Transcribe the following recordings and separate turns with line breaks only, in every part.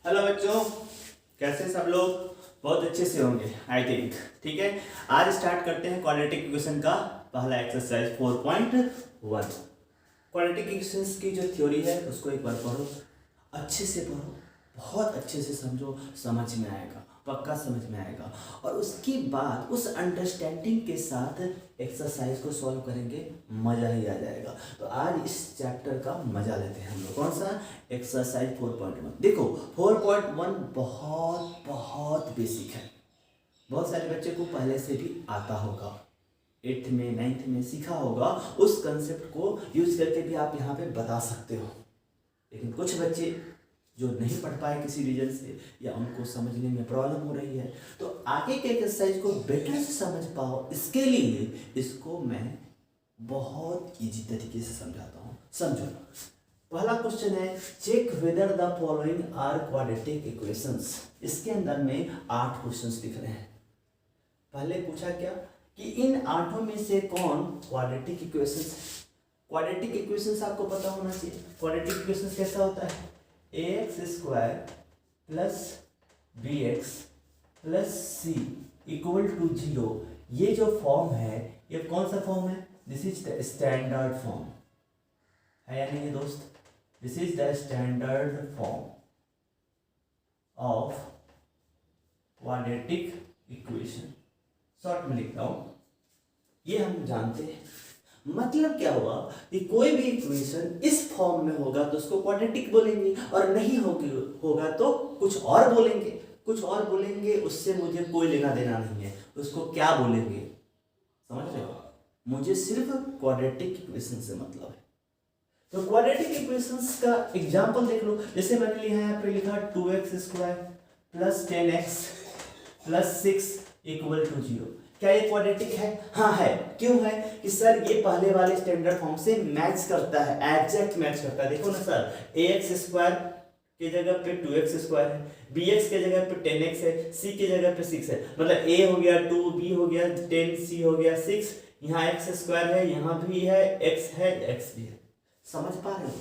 Hello बच्चों, कैसे सब लोग? बहुत अच्छे से होंगे आई थिंक। ठीक है, आज स्टार्ट करते हैं क्वाड्रेटिक इक्वेशन का पहला एक्सरसाइज 4.1। क्वाड्रेटिक इक्वेशंस की जो थ्योरी है उसको एक बार पढ़ो, अच्छे से पढ़ो, बहुत अच्छे से समझो, समझ में आएगा, पक्का समझ में आएगा। और उसके बाद उस अंडरस्टैंडिंग के साथ एक्सरसाइज को सॉल्व करेंगे, मज़ा ही आ जाएगा। तो आज इस चैप्टर का मज़ा लेते हैं हम लोग। कौन सा? एक्सरसाइज 4.1। देखो 4.1 बहुत बहुत बेसिक है, बहुत सारे बच्चे को पहले से भी आता होगा, 8th में 9th में सीखा होगा। उस कंसेप्ट को यूज करके भी आप यहाँ पे बता सकते हो। लेकिन कुछ बच्चे जो नहीं पढ़ पाए किसी रीजन से, या उनको समझने में प्रॉब्लम हो रही है, तो आगे के एक्सरसाइज को बेटर से समझ पाओ, इसके लिए इसको मैं बहुत इजी तरीके से समझाता हूँ। समझो, पहला क्वेश्चन है, check whether the following are quadratic equations. इसके अंदर में 8 क्वेश्चंस दिख रहे हैं। पहले पूछा क्या कि इन 8 में से कौन क्वाड्रेटिक इक्वेशंस। क्वाड्रेटिक इक्वेशंस आपको पता होना चाहिए। क्वाड्रेटिक इक्वेशंस कैसा होता है? ax² plus bx plus c equal to 0। ये जो फॉर्म है, ये कौन सा फॉर्म है? This is the standard form है या नहीं दोस्त? This is the standard form of quadratic equation. Short में लिखता हूं, ये हम जानते हैं। मतलब क्या हुआ कि कोई भी इक्वेशन इस फॉर्म में होगा तो उसको क्वाड्रेटिक बोलेंगे, और नहीं होगा तो कुछ और बोलेंगे। कुछ और बोलेंगे, उससे मुझे कोई लेना देना नहीं है, उसको क्या बोलेंगे समझ रहे हो? मुझे सिर्फ क्वाड्रेटिक इक्वेशन से मतलब है। तो क्वाड्रेटिक इक्वेशंस का एग्जांपल देख लो। जैसे मैंने लिखा है, यहाँ पे लिखा 2x² plus 10x plus 6 equal to 0। क्या ये क्वाड्रेटिक है? हाँ है। क्यों है? कि सर ये पहले वाले स्टैंडर्ड फॉर्म से मैच करता है, एग्जैक्ट मैच करता है। देखो ना सर, ax² की जगह पे 2x² है, bx के जगह पे 10x है, c की जगह पे 6 है। मतलब a हो गया 2, b हो गया 10, c हो गया 6, यहाँ x² है, यहाँ भी है, x है, x भी है। समझ पा रहे हो?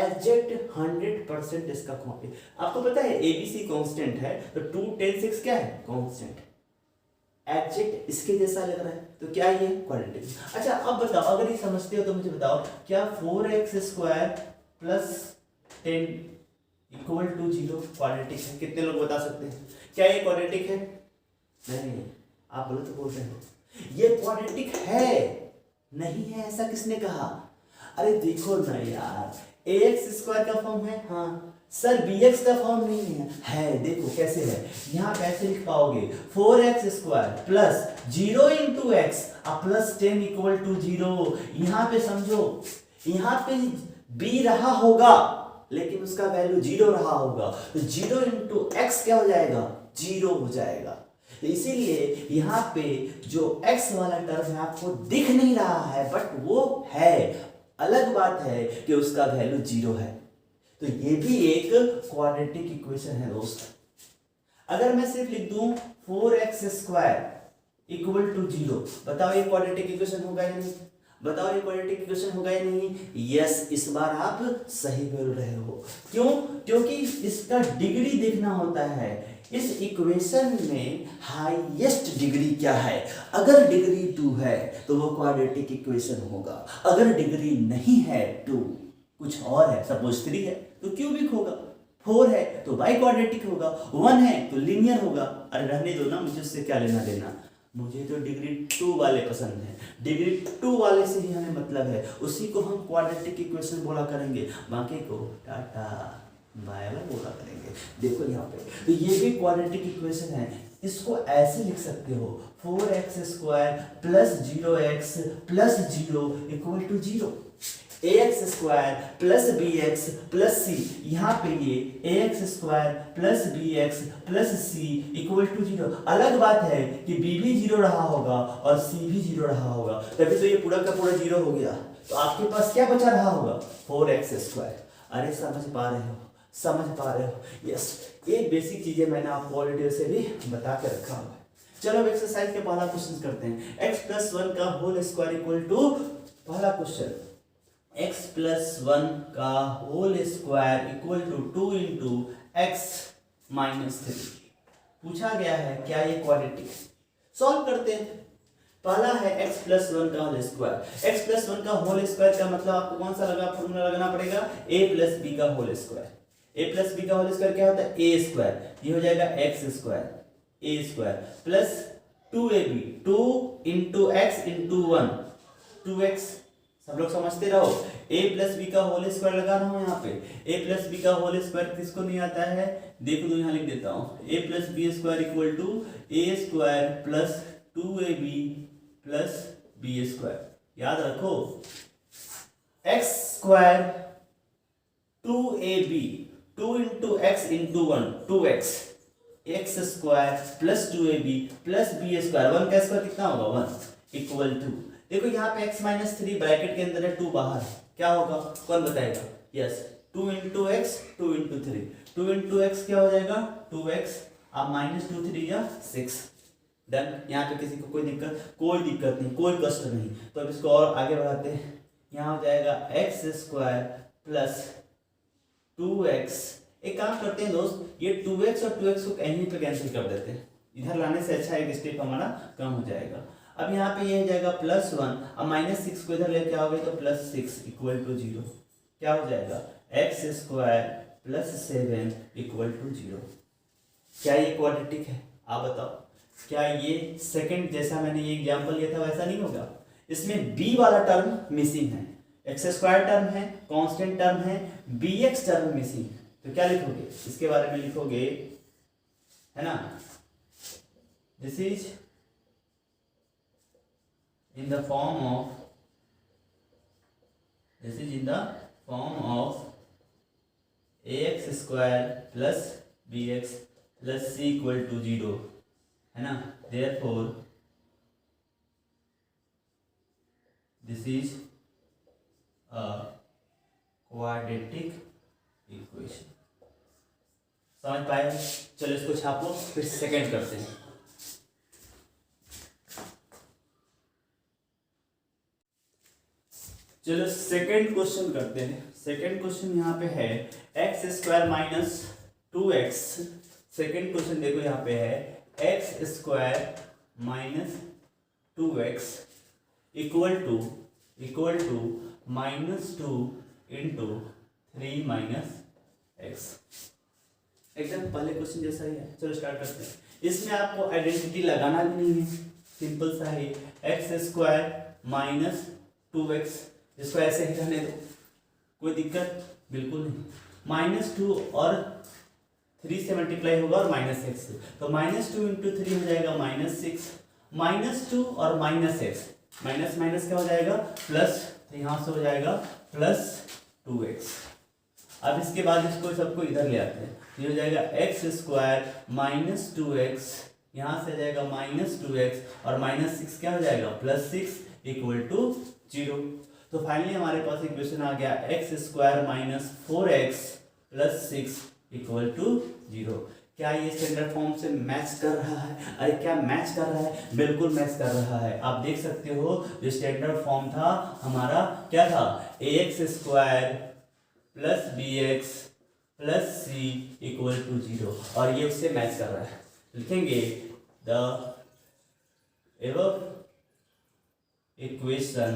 एग्जैक्ट 100% इसका कॉपी। आपको पता है abc कांस्टेंट है, तो 2, 10, 6 क्या है? कांस्टेंट। एग्जैक्ट इसके जैसा लग रहा है, तो क्या ये क्वाड्रेटिक? अच्छा अब बताओ, अगर ये समझते हो तो मुझे बताओ, क्या 4x² plus 10 equal to 0 quadratic है? कितने लोग बता सकते हैं? क्या ये क्वाड्रेटिक है? नहीं, आप बोलो तो बोल रहे हो ये क्वाड्रेटिक है। नहीं है ऐसा किसने कहा? अरे देखो ना यार, ax² का फॉर्म है, हाँ सर bx का फॉर्म नहीं है देखो कैसे है। यहाँ कैसे लिख पाओगे? 4x² plus 0 into x plus 10 equal to 0। यहाँ पे समझो, यहाँ पे b रहा होगा लेकिन उसका वैल्यू 0 रहा होगा, तो 0 इंटू एक्स क्या हो जाएगा? 0 हो जाएगा। इसीलिए यहाँ पे जो x वाला टर्म है आपको दिख नहीं रहा है, बट वो है। अलग बात है कि उसका वैल्यू 0 है। तो ये भी एक क्वाड्रेटिक इक्वेशन है दोस्त। अगर मैं सिर्फ लिख दूं 4x² इक्वल टू 0, बताओ ये क्वाड्रेटिक इक्वेशन होगा या नहीं? बताओ ये क्वाड्रेटिक इक्वेशन होगा या नहीं? यस, इस बार आप सही बोल रहे हो। क्यों? क्योंकि इसका डिग्री देखना होता है। इस इक्वेशन में हाईएस्ट डिग्री क्या है? अगर डिग्री 2 है तो वो क्वाड्रेटिक इक्वेशन होगा। अगर डिग्री नहीं है 2, कुछ और है, सपोज 3 है तो क्यूबिक होगा, 4 है तो बाई क्वाड्रेटिक होगा, 1 है तो लीनियर होगा। अरे रहने दो ना, मुझे उससे क्या लेना देना। मुझे तो डिग्री 2 वाले पसंद है, डिग्री 2 वाले से ही हमें मतलब है, उसी को हम क्वाड्रेटिक इक्वेशन बोला करेंगे, बाकी को टाटा बाय बाय बोला करेंगे। देखो यहाँ पे तो ये भी क्वाड्रेटिक इक्वेशन है। इसको ऐसे लिख सकते हो, 4x² plus 0x plus 0 equal to 0। ax² plus bx plus c, यहाँ पे ये ax² plus bx plus c equal to 0। अलग बात है कि b भी 0 रहा होगा और c भी 0 रहा होगा, तभी तो ये पूरा का पूरा 0 हो गया। तो आपके पास क्या बचा रहा होगा? 4x²। अरे समझ पा रहे हो? समझ पा रहे हो? यस, ये बेसिक चीजें मैंने आपको ऑलरेडी से भी बता के रखा हुआ है। चलो अब एक्सरसाइज के पहला क्वेश्चन करते हैं। x+1 का होल स्क्वायर इक्वल टू, पहला क्वेश्चन, x+1 का whole square equal to 2 into x -3 पूछा गया है क्या ये क्वाड्रेटिक। सॉल्व करते हैं। पहला है x प्लस 1 का होल स्क्वायर। x प्लस 1 का होल स्क्वायर का मतलब आपको कौन सा लगा फॉर्मूला लगाना पड़ेगा, a प्लस b का whole square. a plus b का होल स्क्वायर क्या होता है, a स्क्वायर, ये हो जाएगा x square, a square plus 2ab, 2 into x into 1, 2x। सब लोग समझते रहो। a प्लस बी का होल स्क्वायर लगा रहा हूँ यहाँ पे। a प्लस बी का होल स्क्वायर किसको नहीं आता है, देखो तो यहाँ लिख देता हूँ, a plus b square equal to a square plus 2ab plus b square. याद रखो x square 2ab, 2 into x into 1, 2x, x square plus 2ab plus b square, 1 का स्क्वायर कितना होगा 1, इक्वल टू, देखो यहाँ पे x माइनस 3 ब्रैकेट के अंदर है, 2 बाहर है, क्या होगा कौन बताएगा, yes 2 into x 2 into 3, 2 into x क्या हो जाएगा 2x, अब माइनस 2 3 या 6, डन। यहाँ पे किसी को कोई दिक्कत नहीं, कोई कष्ट नहीं। तो अब इसको और आगे बढ़ाते हैं, यहाँ हो जाएगा एक्स स्क्वायर प्लस 2x। एक काम करते हैं दोस्त, ये 2x और 2x को कहीं पे कैंसिल कर देते हैं, इधर लाने से अच्छा एक स्टेप हमारा कम हो जाएगा। अब यहाँ पे ये हो जाएगा +1, अब -6 को इधर लेके आओगे तो +6 इक्वल टू 0, क्या हो जाएगा x square plus 7 equal to 0। क्या ये क्वाड्रेटिक है, आप बताओ। क्या ये सेकंड जैसा मैंने ये एग्जांपल लिया था वैसा नहीं होगा, इसमें b वाला टर्म मिसिंग है, एक्स स्क्वायर टर्म है, कांस्टेंट टर्म है, bx टर्म मिसिंग है, तो क्या लिखोगे इसके बारे में लिखोगे, है ना, this is in the form of, this is in the form of ax square plus bx plus c equal to 0, है ना, therefore this is a quadratic equation। समझ पाए, चलो इसको छापो, फिर सेकंड करते हैं। चलो सेकंड क्वेश्चन करते हैं। सेकंड क्वेश्चन यहाँ पे है x square minus 2x। Second question देखो यहाँ पे है x square minus 2x equal to -2 into 3 minus x. एकदम पहले क्वेश्चन जैसा ही है। चलो स्टार्ट करते हैं। इसमें आपको आइडेंटिटी लगाना भी नहीं है, सिंपल सा है, एक्स स्क्वायर माइनस 2x, इसको ऐसे ही रहने दो, कोई दिक्कत बिल्कुल नहीं। -2 और 3 से मल्टीप्लाई होगा और -x से, तो -2 इंटू 3 हो जाएगा -6, -2 और -x, माइनस माइनस क्या हो जाएगा प्लस, तो यहाँ से हो जाएगा +2x। अब इसके बाद इसको सबको इधर ले आते हैं, ये हो जाएगा एक्स स्क्वायर माइनस 2x, यहाँ से जाएगा -2x और -6 क्या हो जाएगा +6 इक्वल टू 0। तो फाइनली हमारे पास इक्वेशन आ गया x square minus 4x plus 6 equal to 0। क्या ये स्टैंडर्ड फॉर्म से मैच कर रहा है? अरे क्या मैच कर रहा है, बिल्कुल मैच कर रहा है। आप देख सकते हो जो स्टैंडर्ड फॉर्म था हमारा क्या था, ax square plus bx plus c equal to 0, और ये उससे मैच कर रहा है। लिखेंगे the above equation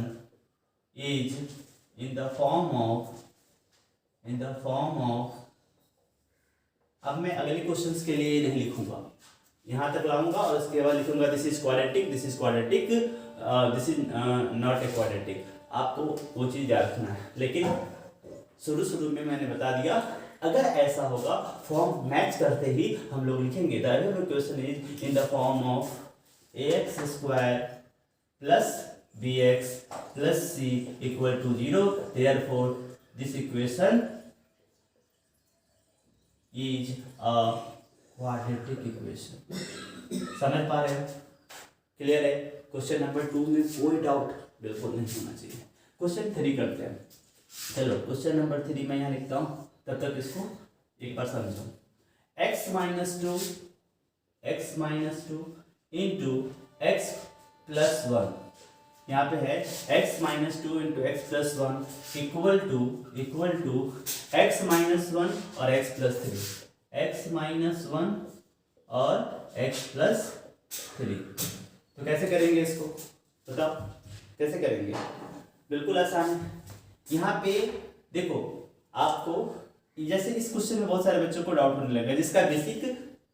is in the form of अब मैं अगले क्वेश्चंस के लिए नहीं लिखूंगा, यहाँ तक लाऊंगा और उसके बाद लिखूंगा this is quadratic, this is quadratic, this is not a quadratic. आपको वो चीज़ याद रखना है, लेकिन शुरू में मैंने बता दिया अगर ऐसा होगा फॉर्म मैच करते ही हम लोग लिखेंगे the above equation is in the form of ax square plus bx plus c equal to 0, therefore this equation is a quadratic equation। समझ पा रहे हो, क्लियर है। क्वेश्चन नंबर 2 में कोई डाउट बिल्कुल नहीं होना चाहिए। क्वेश्चन 3 करते हैं। चलो क्वेश्चन नंबर 3 मैं यहाँ लिखता हूँ, तब तक इसको एक बार समझो। x minus two into x plus 1, यहाँ पे है x minus 2 into x plus 1 equal to x minus 1 और x प्लस 3। x माइनस 1 और x प्लस 3। तो कैसे करेंगे इसको बताओ, कैसे करेंगे? बिल्कुल आसान है। यहाँ पे देखो, आपको जैसे इस क्वेश्चन में बहुत सारे बच्चों को डाउट होने लगा, जिसका बेसिक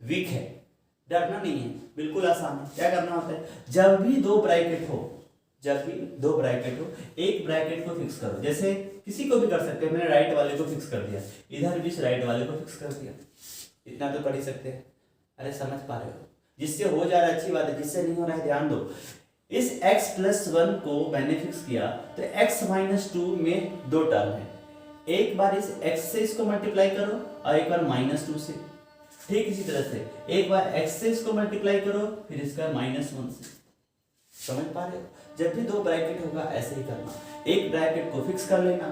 वीक है, डरना नहीं है, बिल्कुल आसान है। क्या करना होता है, जब भी दो ब्रैकेट हो, एक ब्रैकेट को फिक्स करो। जैसे किसी को भी कर सकते हैं, मैंने राइट वाले को फिक्स कर दिया, इधर भी राइट वाले को फिक्स कर दिया, इतना तो कर ही सकते हैं। अरे समझ पा रहे हो? जिससे हो जा रहा है अच्छी बात है, जिससे नहीं हो रहा है ध्यान दो। इस x प्लस 1 को मैंने फिक्स किया, तो x माइनस 2 में दो टर्म है, एक बार इस x से इसको मल्टीप्लाई करो और एक बार माइनस 2 से। ठीक इसी तरह से एक बार x से इसको मल्टीप्लाई करो, फिर इसका माइनस 1 से। समझ पा रहे हो? जब भी दो ब्रैकेट होगा ऐसे ही करना, एक ब्रैकेट को फिक्स कर लेना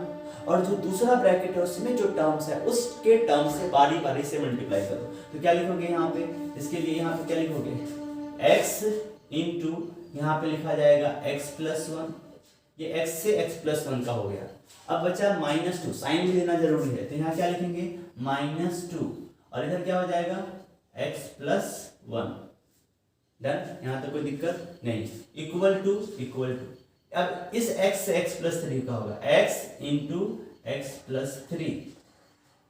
और जो दूसरा ब्रैकेट है उसमें जो टर्म्स है उसके टर्म से बारी बारी से मल्टीप्लाई करो। तो क्या लिखोगे यहाँ पे, इसके लिए यहाँ पे क्या लिखोगे, x इंटू यहाँ पे लिखा जाएगा x प्लस 1, ये x से x प्लस 1 का हो गया। अब बचा माइनस 2, साइन भी देना जरूरी है, तो यहाँ क्या लिखेंगे माइनस 2 और इधर क्या हो जाएगा x प्लस 1। डन, यहाँ तो कोई दिक्कत नहीं। इक्वल टू अब इस x से x प्लस 3 का होगा x इंटू एक्स प्लस 3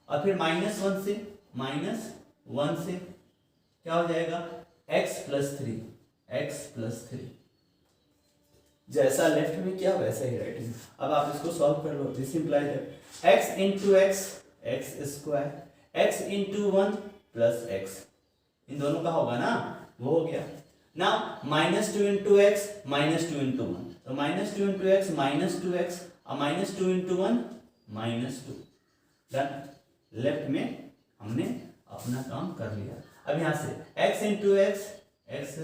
और फिर माइनस 1 से क्या हो जाएगा x प्लस 3। जैसा लेफ्ट में किया वैसा ही राइट में। अब आप इसको सॉल्व कर लो। This implies that x into x square, x into 1 plus X, इन दोनों का होगा ना, वो हो गया ना। Minus 2 into X minus 2 into 1, तो minus 2 into X minus 2x और minus 2 into 1 minus 2। Done, left में हमने अपना काम कर लिया। अब यहाँ से x into x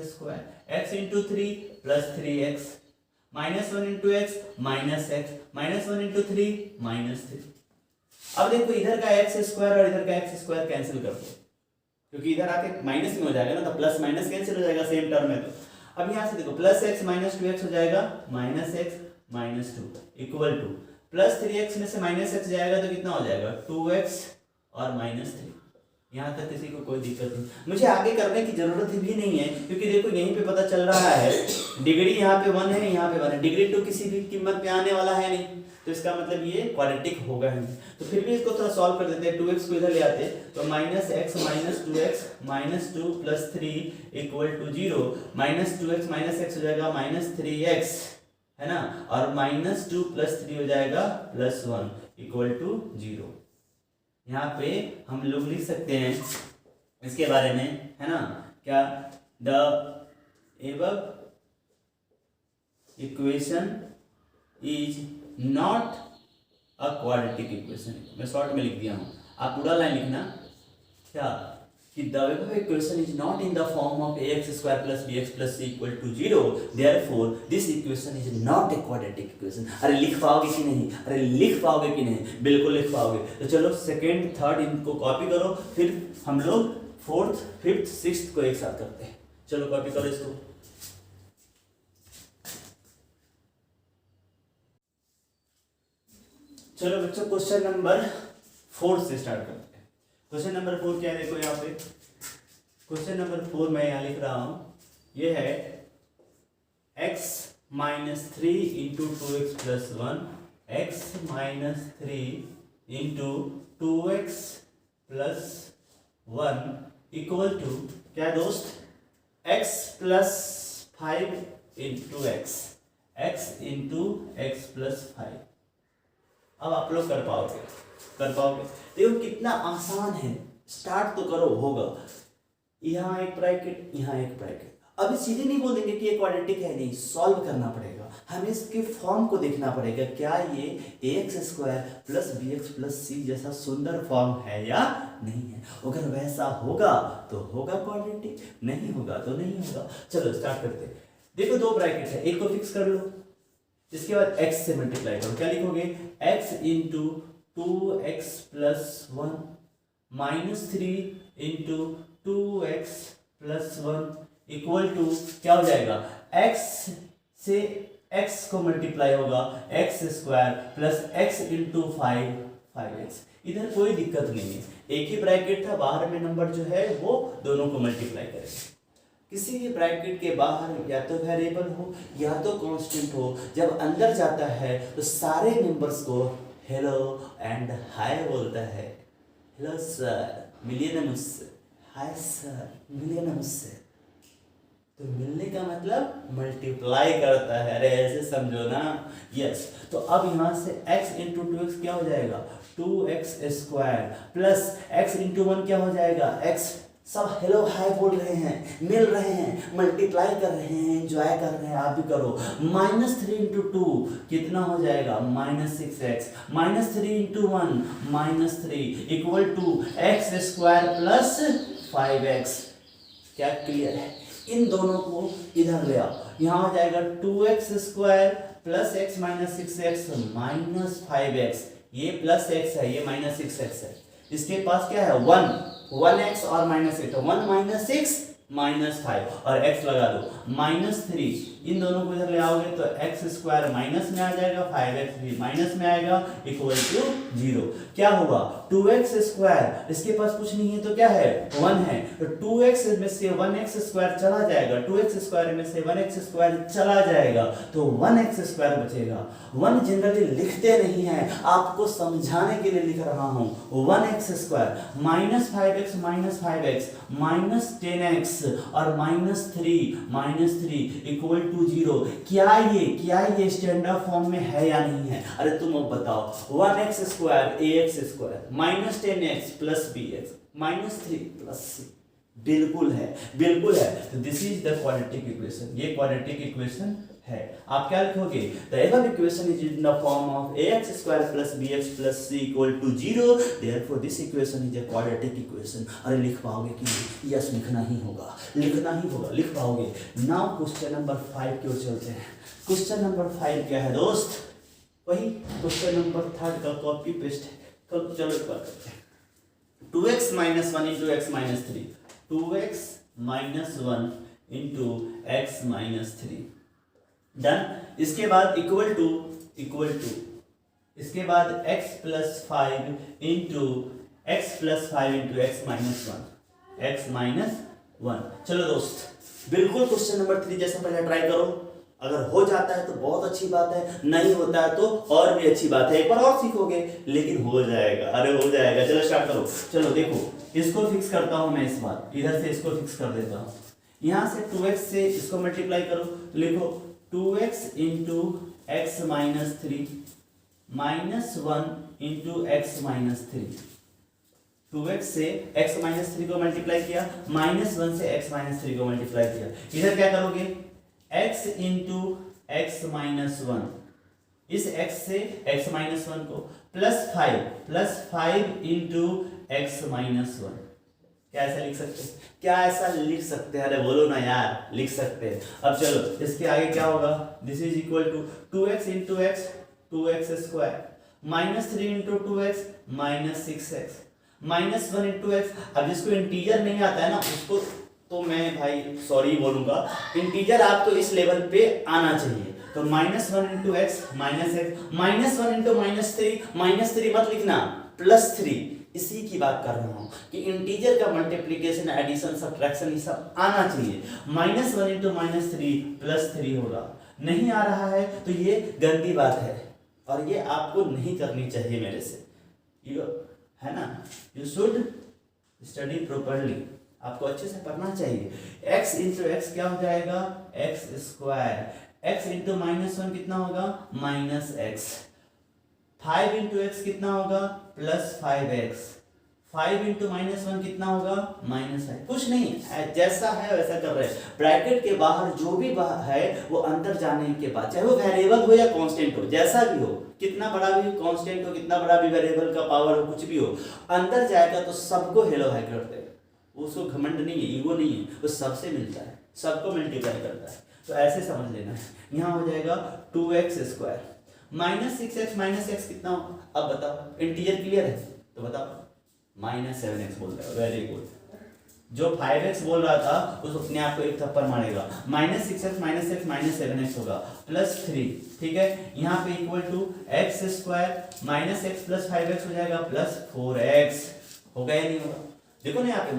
square, x into 3 plus 3x, minus 1 into X minus x, minus 1 into 3 minus 3। अब देखो इधर का एक्स स्क्वायर और इधर का एक्स स्क्वायर कैंसिल कर दो, क्योंकि इधर आके माइनस में हो जाएगा ना, तो प्लस माइनस कैंसिल हो जाएगा सेम टर्म में। तो अब यहाँ से देखो प्लस एक्स माइनस 2x हो जाएगा minus x minus 2 equal two plus 3x में से माइनस एक्स जाएगा तो कितना हो जाएगा 2x और माइनस 3। यहाँ तक किसी को कोई दिक्कत नहीं, मुझे आगे करने की जरूरत भी नहीं है, क्योंकि देखो यहीं पे पता चल रहा है डिग्री यहाँ पे 1 है, यहाँ पे 1 है, डिग्री 2 किसी भी कीमत पे आने वाला है नहीं, तो इसका मतलब ये क्वाड्रेटिक होगा ही। तो फिर भी इसको थोड़ा सॉल्व कर देते हैं। 2x को इधर ले आते तो minus x minus 2x minus 2 plus 3 equal to 0, minus 2x minus x हो जाएगा माइनस 3x, है ना, और माइनस 2 प्लस 3 हो जाएगा प्लस 1 इक्वल टू 0। यहाँ पे हम लोग लिख सकते हैं इसके बारे में, है ना, क्या the above equation is not a quadratic equation. मैं शॉर्ट में लिख दिया हूँ, आप पूरा लाइन लिखना क्या, कि the above equation is not in the form of ax square plus bx plus c equal to 0, therefore this equation is not a quadratic equation. अरे लिख पाओगे कि नहीं, अरे लिख पाओगे कि नहीं, बिल्कुल लिख पाओगे। तो चलो सेकेंड थर्ड इनको कॉपी करो, फिर हम लोग फोर्थ फिफ्थ सिक्स्थ को एक साथ करते हैं। चलो कॉपी करो इसको। चलो बच्चों क्वेश्चन नंबर 4 से स्टार्ट करते हैं। क्वेश्चन नंबर 4 क्या है, देखो यहाँ पे क्वेश्चन नंबर 4 मैं यहाँ लिख रहा हूँ, ये है x minus 3 into 2x plus 1, x minus 3 into 2x plus 1 equal to क्या दोस्त, x plus 5 into x into x plus 5। अब आप लोग कर पाओगे। देखो कितना आसान है, स्टार्ट तो करो, होगा। यहाँ एक ब्रैकेट, यहाँ एक ब्रैकेट। अभी सीधे नहीं बोल देंगे कि ये क्वाड्रेटिक है, नहीं, सॉल्व करना पड़ेगा, हमें इसके फॉर्म को देखना पड़ेगा, क्या ये ax square plus bx plus c जैसा सुंदर फॉर्म है या नहीं है। अगर वैसा होगा तो होगा क्वाड्रेटिक, नहीं होगा तो नहीं होगा। चलो स्टार्ट करते हैं। देखो दो ब्रैकेट है, एक को फिक्स कर लो, इसके बाद x से मल्टीप्लाई करो, क्या लिखोगे x into 2x plus 1 minus 3 into 2x plus 1 equal to क्या हो जाएगा, x से x को मल्टीप्लाई होगा x square plus x into 5 5x। इधर कोई दिक्कत नहीं है, एक ही ब्रैकेट था, बाहर में नंबर जो है वो दोनों को मल्टीप्लाई करेंगे। किसी भी ब्रैकेट के बाहर या तो वेरिएबल हो या तो कांस्टेंट हो, जब अंदर जाता है तो सारे मेंबर्स को हेलो एंड हाय बोलता है। हेलो सर मिलिए ना मुझसे, हाय सर मिलिए ना मुझसे। तो मिलने का मतलब मल्टीप्लाई करता है, अरे ऐसे समझो ना। यस, तो अब यहाँ से x इंटू 2x क्या हो जाएगा, 2x square plus x into 1 क्या हो जाएगा, x। सब हेलो हाय बोल रहे हैं, मिल रहे हैं, मल्टीप्लाई कर रहे हैं, एंजॉय कर रहे हैं, आप भी करो। -3 इंटू 2 कितना हो जाएगा, -6x, -3 into 1 -3 equal to x square plus 5x। क्या क्लियर है? इन दोनों को इधर ले आओ, यहाँ हो जाएगा 2x square plus x minus 6x minus 5x। ये प्लस x है, ये माइनस 6x है। इसके पास क्या है, 1x और -6, 1 माइनस 6 माइनस 5 और x लगा दो -3। इन दोनों को इधर ले आओगे तो x स्क्वायर माइनस में आ जाएगा, 5x भी माइनस में आएगा, इक्वल टू 0। क्या होगा, 2x स्क्वायर, इसके पास कुछ नहीं है तो क्या है, 1 है, तो 2x में से 1x स्क्वायर चला जाएगा, 2x स्क्वायर में से 1x स्क्वायर चला जाएगा तो 1x स्क्वायर बचेगा। 1 जनरली लिखते नहीं है, आपको समझाने के लिए लिख रहा हूं। 1x square -5x minus 10x और -3 इक्वल टू 0। क्या ये स्टैंडर्ड फॉर्म में है या नहीं है? अरे तुम अब बताओ। 1x square ax square minus 10x plus bx minus 3 plus c, बिल्कुल है। तो this is the quadratic equation, ये क्वाड्रेटिक इक्वेशन है। आप क्या लिखोगे, the above equation is in the form of ax square plus bx plus c equal to 0, therefore this equation is a quadratic equation. अरे लिख पाओगे कि नहीं? यस, लिखना ही होगा, लिख पाओगे। नाउ क्वेश्चन नंबर 5 की ओर चलते हैं। क्वेश्चन नंबर 5 क्या है दोस्त, वही क्वेश्चन नंबर 3 का कॉपी पेस्ट है। तो चलो एक बार करते हैं। 2x minus 1 into X minus 3, 2x minus 1 into X minus 3, done. इसके बाद इक्वल टू इसके बाद x plus 5 into X minus 1, चलो दोस्त बिल्कुल क्वेश्चन नंबर 3 जैसा पहले ट्राई करो। अगर हो जाता है तो बहुत अच्छी बात है, नहीं होता है तो और भी अच्छी बात है, एक बार और सीखोगे, लेकिन हो जाएगा, अरे हो जाएगा। चलो स्टार्ट करो। चलो देखो, इसको फिक्स करता हूं मैं, इस बार इधर से इसको फिक्स कर देता हूं। यहां से 2x से इसको मल्टीप्लाई करो, लिखो 2x into X minus 3 minus 1 into X minus 3। 2x से x माइनस 3 को मल्टीप्लाई किया, -1 से x माइनस 3 को मल्टीप्लाई किया। इधर क्या करोगे, x इंटू एक्स माइनस 1, इस x से x माइनस 1 को प्लस 5 इंटू एक्स माइनस 1। क्या ऐसा लिख सकते हैं? अरे बोलो ना यार, लिख सकते हैं। अब चलो इसके आगे क्या होगा, this is equal to 2x into x 2x square -3 into 2x minus 6x minus 1 into x. अब जिसको इंटीजर नहीं आता है ना उसको तो मैं भाई सॉरी बोलूंगा, इंटीजर आपको इस लेवल पे आना चाहिए। तो -1 into X minus x, -1 into -3 मत लिखना, +3। इसी की बात कर रहा हूं कि इंटीजर का मल्टीप्लिकेशन, एडिशन, सब्ट्रैक्शन ये सब आना चाहिए। -1 इंटू -3 +3 होगा। नहीं आ रहा है तो ये गंदी बात है और ये आपको नहीं करनी चाहिए मेरे से, है ना। यू शुड स्टडी प्रॉपरली, आपको अच्छे से पढ़ना चाहिए। x इंटू एक्स क्या हो जाएगा, एक्स स्क्वायर, x इंटू -1 कितना होगा, -x, 5 इंटू एक्स कितना होगा, +5x, 5 इंटू -1 कितना होगा, -5। कुछ नहीं, जैसा है वैसा कर रहे हैं। ब्रैकेट के बाहर जो भी है वो अंदर जाने के बाद, चाहे वो वेरिएबल हो या कांस्टेंट हो, जैसा भी हो, कितना बड़ा भी कांस्टेंट हो, कितना बड़ा भी वेरिएबल का पावर हो, कुछ भी हो, अंदर जाएगा तो सबको हेलो हाय करते हैं। उसको घमंड नहीं है, ईगो नहीं है, वो सबसे मिलता है, सबको मल्टीप्लाई करता है। तो ऐसे समझ लेना है। यहाँ हो जाएगा 2x स्क्वायर -6x कितना होगा, अब बताओ, इंटीजर क्लियर है तो बताओ, -7x बोल रहे हो, वेरी गुड। जो 5x बोल रहा था उस अपने आप को एक थप्पड़ मारेगा। -6x -x -7x होगा +3, ठीक है। यहाँ पे equal to x square -x + 5x हो जाएगा +4x, होगा या नहीं होगा? देखो ना यहाँ पे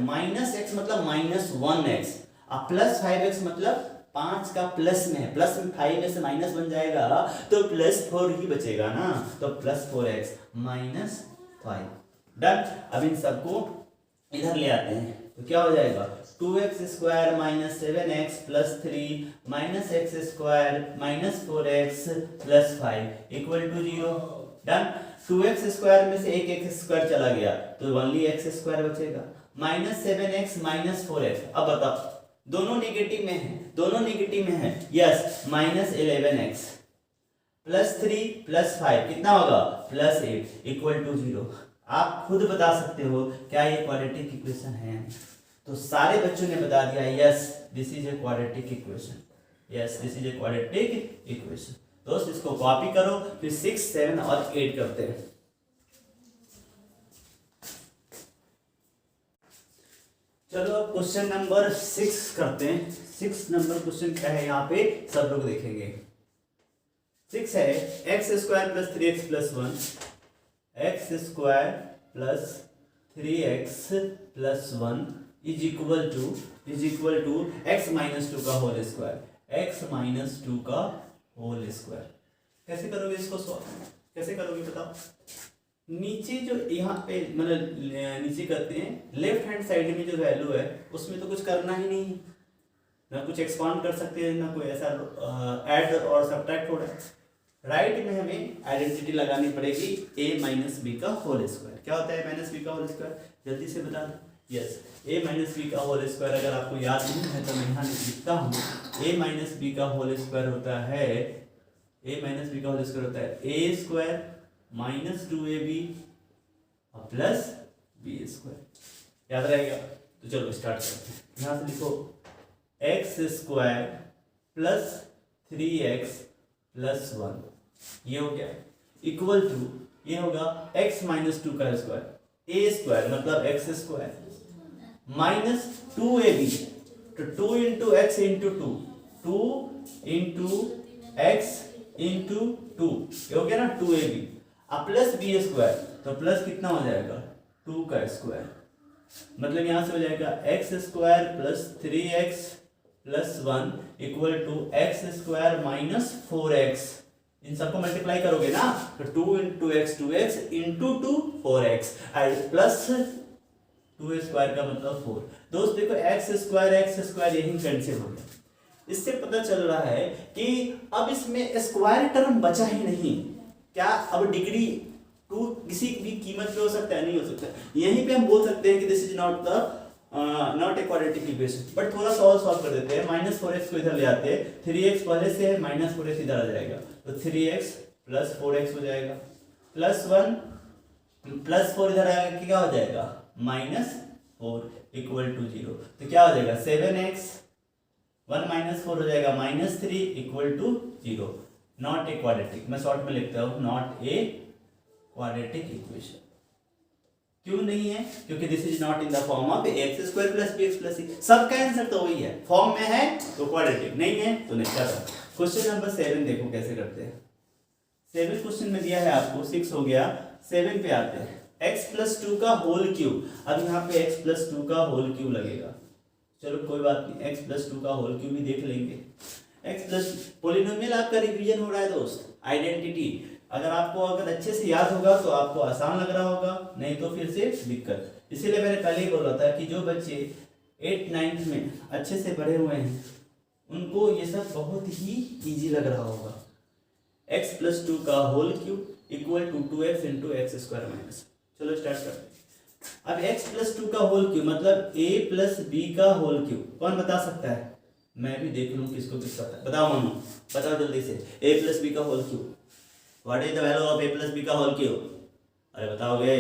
-x मतलब -1x, अब +5x मतलब 5 का प्लस में है, प्लस में 5 में से माइनस बन जाएगा तो +4 ही बचेगा ना, तो +4x -5। डन। अब इन सबको इधर ले आते हैं तो क्या हो जाएगा 2x square -7x + 3 -x square -4x + 5 equal to 0। Done. 2x square में से एक x स्क्वायर चला गया तो ओनली x स्क्वायर बचेगा, -7x -4x। अब बताओ दोनों नेगेटिव में है, दोनों नेगेटिव में है, यस, -11x +3 + 5 कितना होगा +8 इक्वल टू 0। आप खुद बता सकते हो क्या ये क्वाड्रेटिक इक्वेशन है? तो सारे बच्चों ने बता दिया yes this is a quadratic equation, yes this is a quadratic equation. दोस्त इसको कॉपी करो, फिर 6, 7 और 8 करते हैं। चलो अब क्वेश्चन नंबर 6 करते हैं। 6 नंबर क्वेश्चन क्या है यहाँ पे सब लोग देखेंगे। 6 है x square + 3x + 1 x square + 3x + 1 is equal to x - 2 का होल स्क्वायर, x - 2 का होल स्क्वायर। कैसे करोगे इसको सॉल्व, कैसे करोगे बताओ? नीचे जो यहाँ पे मतलब नीचे करते हैं, लेफ्ट हैंड साइड में जो वैल्यू है उसमें तो कुछ करना ही नहीं है, ना कुछ एक्सपांड कर सकते हैं, ना कोई ऐसा ऐड और सब्ट्रैक्ट हो रहा है। राइट में हमें आइडेंटिटी लगानी पड़ेगी a - b का होल स्क्वायर। क्या होता है a - b का होल स्क्वायर, जल्दी से बता दो। यस, a - b का होल स्क्वायर अगर आपको याद नहीं है तो मैं यहाँ लिखता हूँ, a - b का होल स्क्वायर होता है, a - b का होल स्क्वायर होता है a square -2ab plus b square. याद रहेगा? तो चलो स्टार्ट करते हैं। यहाँ से लिखो x स्क्वायर + 3x + 1, ये हो गया इक्वल टू, ये होगा x - 2 का स्क्वायर, a स्क्वायर मतलब x स्क्वायर -2ab, तो 2 × x × 2, 2 × x × 2, ये हो गया ना 2ab, अब प्लस b स्क्वायर, तो प्लस कितना हो जाएगा 2 का स्क्वायर, मतलब यहां से हो जाएगा x square + 3x + 1 equal to x square -4x। इन सबको मल्टीप्लाई करोगे ना तो 2 × x 2x × 2 4x और प्लस 2 स्क्वायर का मतलब 4। दोस्त देखो x स्क्वायर यही कैंसिल हो गया। इससे पता चल रहा है कि अब इसमें स्क्वायर टर्म बचा ही नहीं। क्या अब डिग्री 2 किसी भी कीमत पे हो सकता है? नहीं हो सकता। यहीं पे हम बोल सकते हैं कि this is not a quadratic equation. But थोड़ा सा और सॉल्व कर देते हैं। -4x को इधर ले आते हैं, 3x पहले से है, -4x इधर आ जाएगा, तो 3x + 4x हो जाएगा, +1 + 4 इधर आएगा कि क्या हो जाएगा -4 इक्वल टू 0, तो क्या हो जाएगा 7x 1 - 4 हो जाएगा -3 equal to 0। Not a quadratic, मैं शॉर्ट में लिखता हूँ नॉट ए क्वाड्रेटिक इक्वेशन। क्यों नहीं है? क्योंकि this is not in the form of x square + bx + c। सबका आंसर तो वही है, फॉर्म में है तो क्वाड्रेटिक, नहीं है तो नहीं। क्या करें? क्वेश्चन नंबर 7 देखो कैसे करते हैं। 7 क्वेश्चन में दिया है आपको, 6 हो गया, 7 पे आते हैं। x + 2 का होल क्यूब, अब यहाँ पे x + 2 का होल क्यूब लगेगा। चलो कोई बात नहीं, x + 2 का होल क्यूब भी देख लेंगे। x पॉलिनोमियल आपका रिवीजन हो रहा है दोस्त, आइडेंटिटी। अगर अच्छे से याद होगा तो आपको आसान लग रहा होगा, नहीं तो फिर से दिक्कत। इसीलिए मैंने पहले ही बोला था कि जो बच्चे 8th 9th में अच्छे से पढ़े हुए हैं उनको ये सब बहुत ही इजी लग रहा होगा। x + 2 का whole cube equal to 2x × x²। चलो स्टार्ट करते हैं। अब x + 2 का होल क्यूब मतलब a + b का होल क्यूब, कौन बता सकता है? मैं भी देख लूं किसको किसका पता है। बताओ मनु, बताओ जल्दी से। a + b का whole cube, what is the value of a + b का होल क्यूब? अरे बताओगे?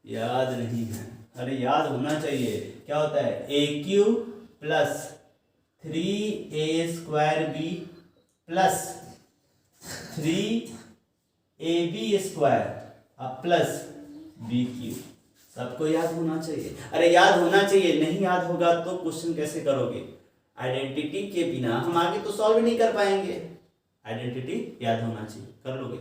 याद नहीं है? अरे याद होना चाहिए। क्या होता है? a³ + 3a² b + 3ab² अब प्लस b³ सबको याद होना चाहिए। अरे याद होना चाहिए, नहीं याद होगा तो क्वेश्चन कैसे करोगे? आइडेंटिटी के बिना हम आगे तो सॉल्व नहीं कर पाएंगे। आइडेंटिटी याद होना चाहिए। कर लोगे?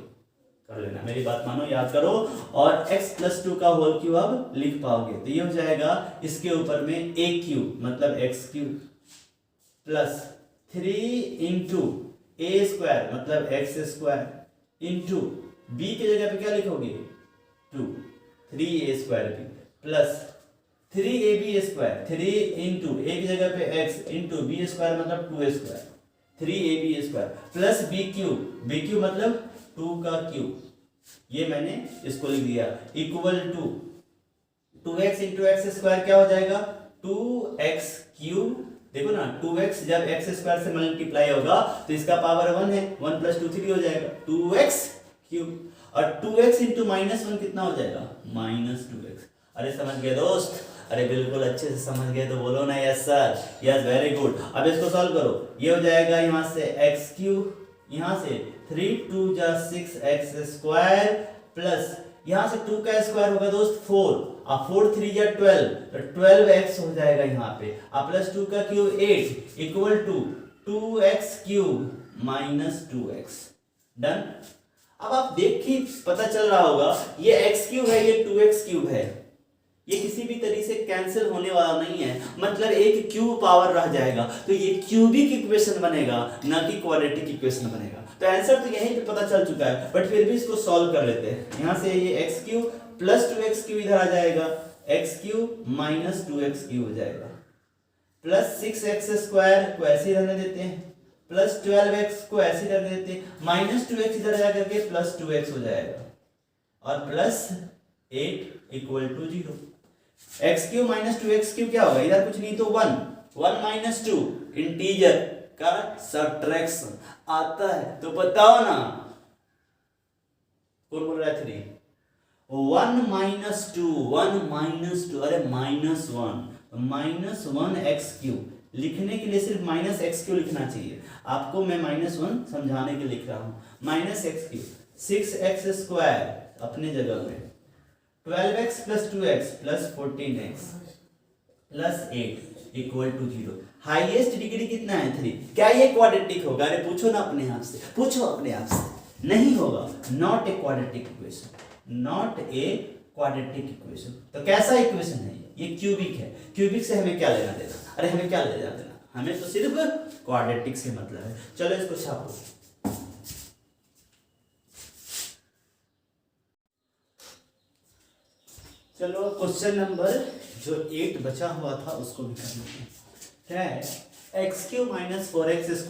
कर लेना, मेरी बात मानो, याद करो। और x+2 का होल क्यूब अब लिख पाओगे तो ये हो जाएगा इसके ऊपर में a क्यूब मतलब x³ प्लस 3 इंटू ए स्क्वायर मतलब x² इंटू b की जगह पे क्या लिखोगे? 2 3a² b plus 3ab², 3 into ए की जगह पे x इंटू b² मतलब 2a², 3ab² प्लस b³ मतलब 2 का क्यूब, ये मैंने इसको लिख दिया, equal to 2x into x² क्या हो जाएगा? 2x³। देखो ना 2x जब x² से मल्टीप्लाई होगा तो इसका पावर 1 है, 1 + 2 3 हो जाएगा 2x³ और 2x इंटू -1 कितना हो जाएगा? -2x। अरे समझ गए दोस्त? अरे बिल्कुल अच्छे से समझ गए तो बोलो ना yes sir, yes very good. अब इसको सॉल्व करो, ये हो जाएगा यहाँ से x³ यहाँ से 3 2 जा 6x² प्लस यहाँ से 2 का स्क्वायर होगा दोस्त 4 और 4 3 जा 12 तो 12x हो जाएगा यहाँ पे और प्लस 2 का cube 8 equal to 2x³ -2x। Done. अब आप देखिए पता चल रहा होगा ये x³ है ये 2x³ है, ये किसी भी तरीके से कैंसिल होने वाला नहीं है, मतलब एक क्यूब पावर रह जाएगा तो ये क्यूबिक इक्वेशन बनेगा ना कि क्वाड्रेटिक इक्वेशन बनेगा। तो आंसर तो यहीं पे पता चल चुका है, बट फिर भी इसको सॉल्व कर लेते हैं। यहाँ से ये x³ प्लस 2x³ इधर आ जाएगा, x³ -2x³ हो जाएगा, प्लस 6x² को ऐसे ही रहने देते हैं, प्लस 12x को ऐसे ही रहने देते हैं, -2x इधर जा करके प्लस 2x हो जाएगा और plus 8 equal to 0। x³ -2x³ क्या होगा? इधर कुछ नहीं तो 1 -2 इंटीजर का सब्ट्रैक्शन आता है तो बताओ ना कौन बोल रहा है? 3 1 -2 अरे -1 लिखने के लिए सिर्फ -x³ लिखना चाहिए आपको, मैं -1 समझाने के लिए लिख रहा हूं। -x³ 6x² अपने जगह में 12x + 2x + 14x + 8 equal to 0। Highest degree कितना है? 3। क्या ये क्वाड्रेटिक होगा? अरे पूछो ना अपने आप से, पूछो अपने आप से। नहीं होगा, not a quadratic equation, not a quadratic equation. तो कैसा इक्वेशन है ये? क्यूबिक है। क्यूबिक से हमें क्या लेना देना? अरे हमें क्या लेना देना? हमें तो सिर्फ क्वाड्रेटिक से मतलब है। चलो इसको छापो। चलो क्वेश्चन नंबर जो 8 बचा हुआ था उसको भी कर लेते हैं। क्या है? x³ - 4x² - x +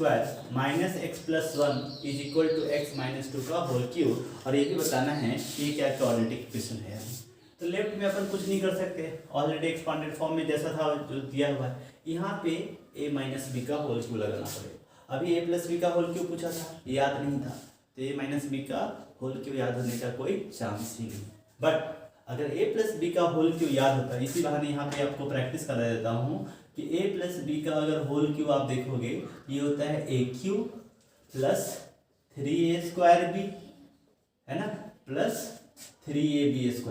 1 is equal to x - 2 का होल क्यूब, और ये भी बताना है कि ये क्या क्वाड्रेटिक इक्वेशन है। तो लेफ्ट में अपन कुछ नहीं कर सकते, ऑलरेडी एक्सपांडेड फॉर्म में जैसा था जो दिया हुआ है। यहाँ पे a - b का होल क्यूब लगाना पड़ेगा। अभी a + b का होल क्यूब पूछा था, याद नहीं था, तो a - b का होल क्यूब याद होने का कोई चांस ही नहीं। बट अगर a + b का होल क्यूब याद होता है, इसी बहाने यहाँ पे आपको प्रैक्टिस करा देता हूँ कि a + b का अगर होल क्यूब आप देखोगे ये होता है a³ प्लस 3a² है ना, प्लस 3ab²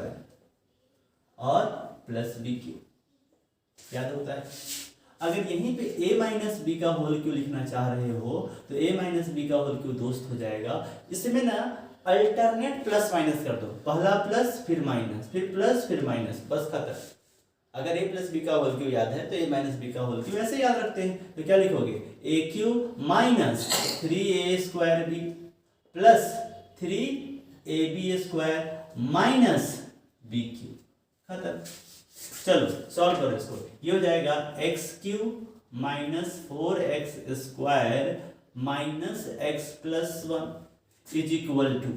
और प्लस b³ याद होता है। अगर यहीं पे a - b का होल क्यूब लिखना चाह रहे हो तो a - b का होल क्यूब दोस्त हो जाएगा, इसमें ना अल्टरनेट प्लस माइनस कर दो, पहला प्लस फिर माइनस फिर प्लस फिर माइनस, बस खत्म। अगर a + b का होल क्यूब याद है तो a - b का होल क्यूब ऐसे याद रखते हैं, तो क्या लिखोगे? a³ - 3a² b plus 3ab² minus b³, खत्म। चलो सॉल्व करो इसको, ये हो जाएगा x³ - 4x² - x + 1 is equal to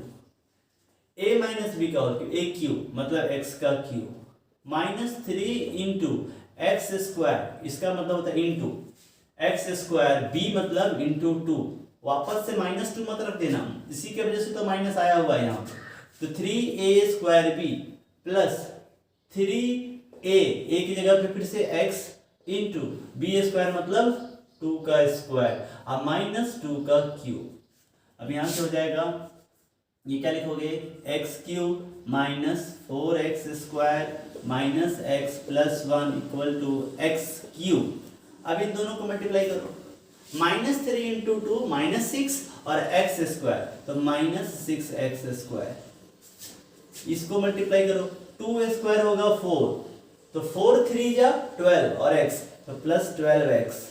a - b का होल क्यूब, a³ मतलब x का क्यूब -3 इंटू x², इसका मतलब होता है इंटू x², b मतलब इंटू 2, वापस से -2 मत रख देना, इसी के वजह से तो माइनस आया हुआ है यहाँ पे। तो 3a² b प्लस 3a की जगह पे फिर से x इंटू b² मतलब 2 का स्क्वायर और -2 का क्यूब। अब यहां से हो जाएगा, ये क्या लिखोगे? x³ - 4x² minus x plus one equal to x cube. अब इन दोनों को मल्टीप्लाई करो, minus three into two minus six और एक्स स्क्वायर तो माइनस सिक्स एक्स स्क्वायर। इसको मल्टीप्लाई करो, टू स्क्वायर होगा फोर तो फोर थ्री जा 12 और एक्स तो प्लस 12x।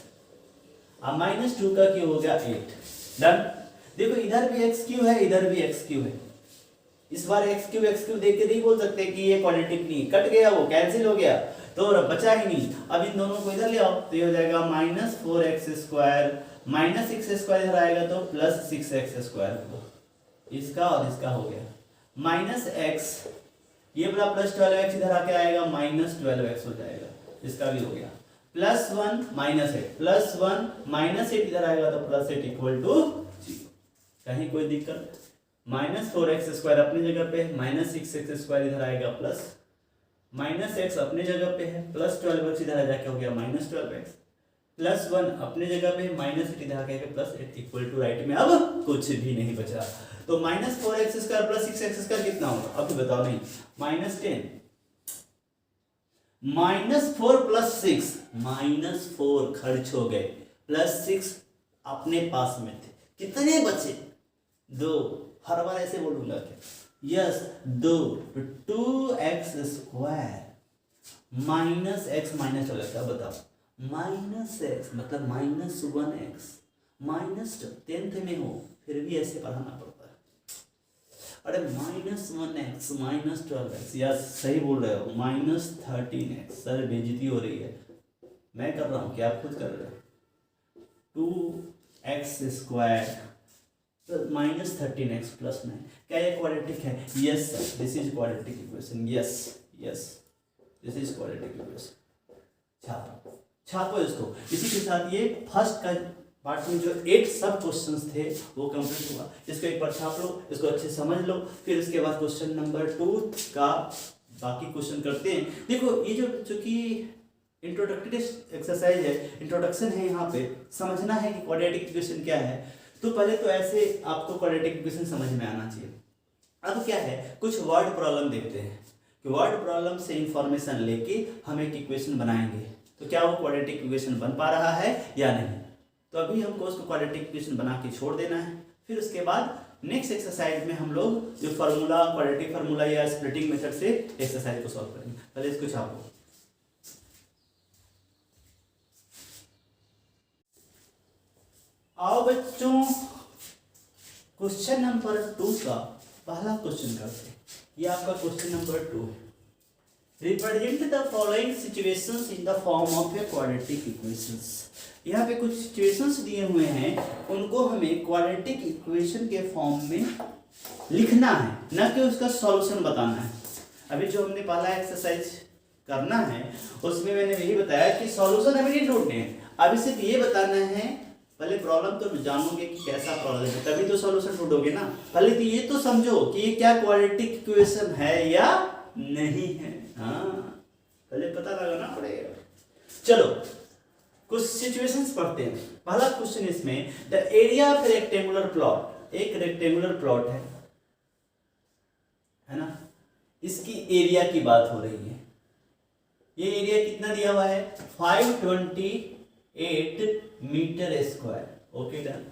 अब माइनस टू का क्यू हो गया 8। डन। देखो इधर भी एक्स क्यू है, इधर भी एक्स क्यू है। इस बार एक्स क्यू देख के नहीं बोल सकते कि ये क्वाड्रेटिक नहीं, कट गया, वो कैंसिल हो गया तो बचा ही नहीं। अब इन दोनों को इधर ले आओ तो ये हो जाएगा minus four x square, minus six square इधर आएगा तो प्लस सिक्स एक्स स्क्वायर। इसका और इसका हो गया माइनस एक्स, ये वाला प्लस 12x इधर आके आएगा माइनस 12x हो जाएगा, इसका भी हो गया plus one minus eight, plus one minus eight इधर आएगा तो प्लस एट इक्वल टू 0। कहीं कोई दिक्कत? माइनस फोर एक्स स्क्वायर अपनी जगह पे, माइनस सिक्स एक्स स्क्वायर इधर आएगा प्लस माइनस एक्स अपनी जगह पे है, प्लस 12x इधर आ जाके हो गया माइनस 12x, प्लस वन अपनी जगह पे, माइनस एट इधर आके plus eight equal to right में अब कुछ भी नहीं बचा। तो minus four x square plus six x square कितना होगा? अब तो बताओ नहीं, minus 10, minus four plus six, minus four खर्च हो गए, प्लस सिक्स अपने पास में थे, कितने बचे? दो। हर बार ऐसे बोलूंगा क्या? यस, दो। Two x square minus x minus चला क्या बताओ? माइनस एक्स मतलब minus one x, minus 10th में हो फिर भी ऐसे पढ़ाना पड़ता है। अरे minus one x minus 12x, या सही बोल रहे हो, माइनस 13x। सर बेइज्जती हो रही है, मैं कर रहा हूँ क्या आप खुद कर रहे हो? Two x square minus 13x plus 9, क्या ये क्वाड्रेटिक है? Yes sir, this is quadratic equation. Yes yes, this is quadratic equation. छापो इसको। इसी के साथ ये फर्स्ट का पार्ट में जो 8 सब क्वेश्चंस थे वो कंप्लीट हुआ। इसको एक बार छाप लो, इसको अच्छे समझ लो, फिर उसके बाद क्वेश्चन नंबर 2 का बाकी क्वेश्चन करते हैं। देखो ये जो कि इंट्रोडक्टरी एक्सरसाइज है, इंट्रोडक्शन है, यहाँ पे समझना है कि क्वाड्रेटिक इक्वेशन क्या है। तो पहले तो ऐसे आपको क्वाड्रेटिक इक्वेशन समझ में आना चाहिए। अब क्या है, कुछ वर्ड प्रॉब्लम देखते हैं कि वर्ड प्रॉब्लम से इंफॉर्मेशन लेके हम एक इक्वेशन बनाएंगे तो क्या वो क्वाड्रेटिक इक्वेशन बन पा रहा है या नहीं। तो अभी हमको उसको क्वाड्रेटिक इक्वेशन बना के छोड़ देना है, फिर उसके बाद नेक्स्ट एक्सरसाइज में हम लोग जो फार्मूला, क्वाड्रेटिक फार्मूला या स्प्लिटिंग मेथड से एक्सरसाइज को सॉल्व करेंगे। पहले इसको छापो। आओ बच्चों, क्वेश्चन नंबर 2 का पहला क्वेश्चन करते हैं। ये आपका क्वेश्चन नंबर 2 है। Represent the following situations in the form of a quadratic equations. यहाँ पे कुछ सिचुएशंस दिए हुए हैं, उनको हमें क्वाड्रेटिक इक्वेशन के फॉर्म में लिखना है, न कि उसका सॉल्यूशन बताना है। अभी जो हमने पहला एक्सरसाइज करना है उसमें मैंने यही बताया कि सॉल्यूशन हमें नहीं ढूंढने हैं, अभी सिर्फ ये बताना है। पहले प्रॉब्लम तो जानोगे कि कैसा प्रॉब्लम है, तभी तो सॉल्यूशन ढूंढोगे ना। पहले तो ये तो समझो कि ये क्या क्वाड्रेटिक इक्वेशन है या नहीं है। हाँ, पहले पता लगाना पड़ेगा। चलो कुछ सिचुएशंस पढ़ते हैं। पहला क्वेश्चन इसमें, the area of rectangular plot. एक रेक्टेंगुलर प्लॉट है ना, इसकी एरिया की बात हो रही है। ये एरिया कितना दिया हुआ है? 528 metre square. Okay done.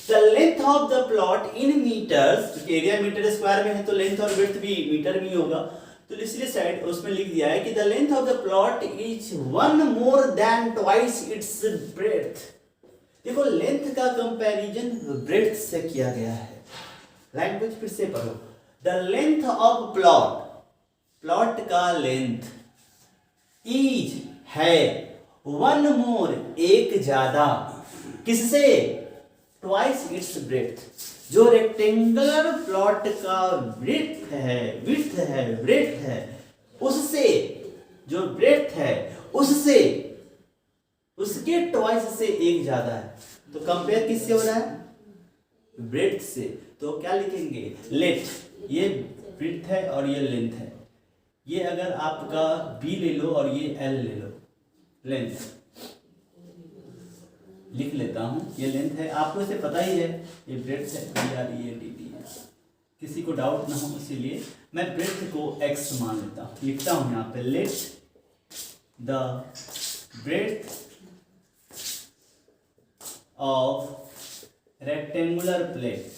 The length of the plot in metres, क्योंकि एरिया मीटर स्क्वायर में है तो लेंथ और विड्थ भी मीटर में होगा, तो इसलिए साइड उसमें लिख दिया है कि the length of the plot is 1 more than twice its breadth। देखो लेंथ का कंपैरिजन ब्रेड्थ से किया गया है। लैंग्वेज फिर से पढ़ो। The length of plot, plot का लेंथ, इज है 1 more एक ज्यादा, किससे? Twice its breadth. जो रेक्टेंगुलर प्लॉट का ब्रेड्थ है उससे, जो ब्रेड्थ है उससे, उसके ट्वाइस से एक ज्यादा है। तो कंपेयर किससे हो रहा है? ब्रेड्थ से। तो क्या लिखेंगे? लेट। ये ब्रेड्थ है और ये लेंथ है। ये अगर आपका बी ले लो और ये एल ले लो, लेंथ लिख लेता हूं। ये लेंथ है, आपको इसे पता ही है, ये ब्रेड्थ है, B R E A D T है।
किसी को डाउट ना हो इसीलिए मैं ब्रेथ को x मान लेता हूँ, लिखता हूँ यहाँ पे let the breadth of rectangular plate,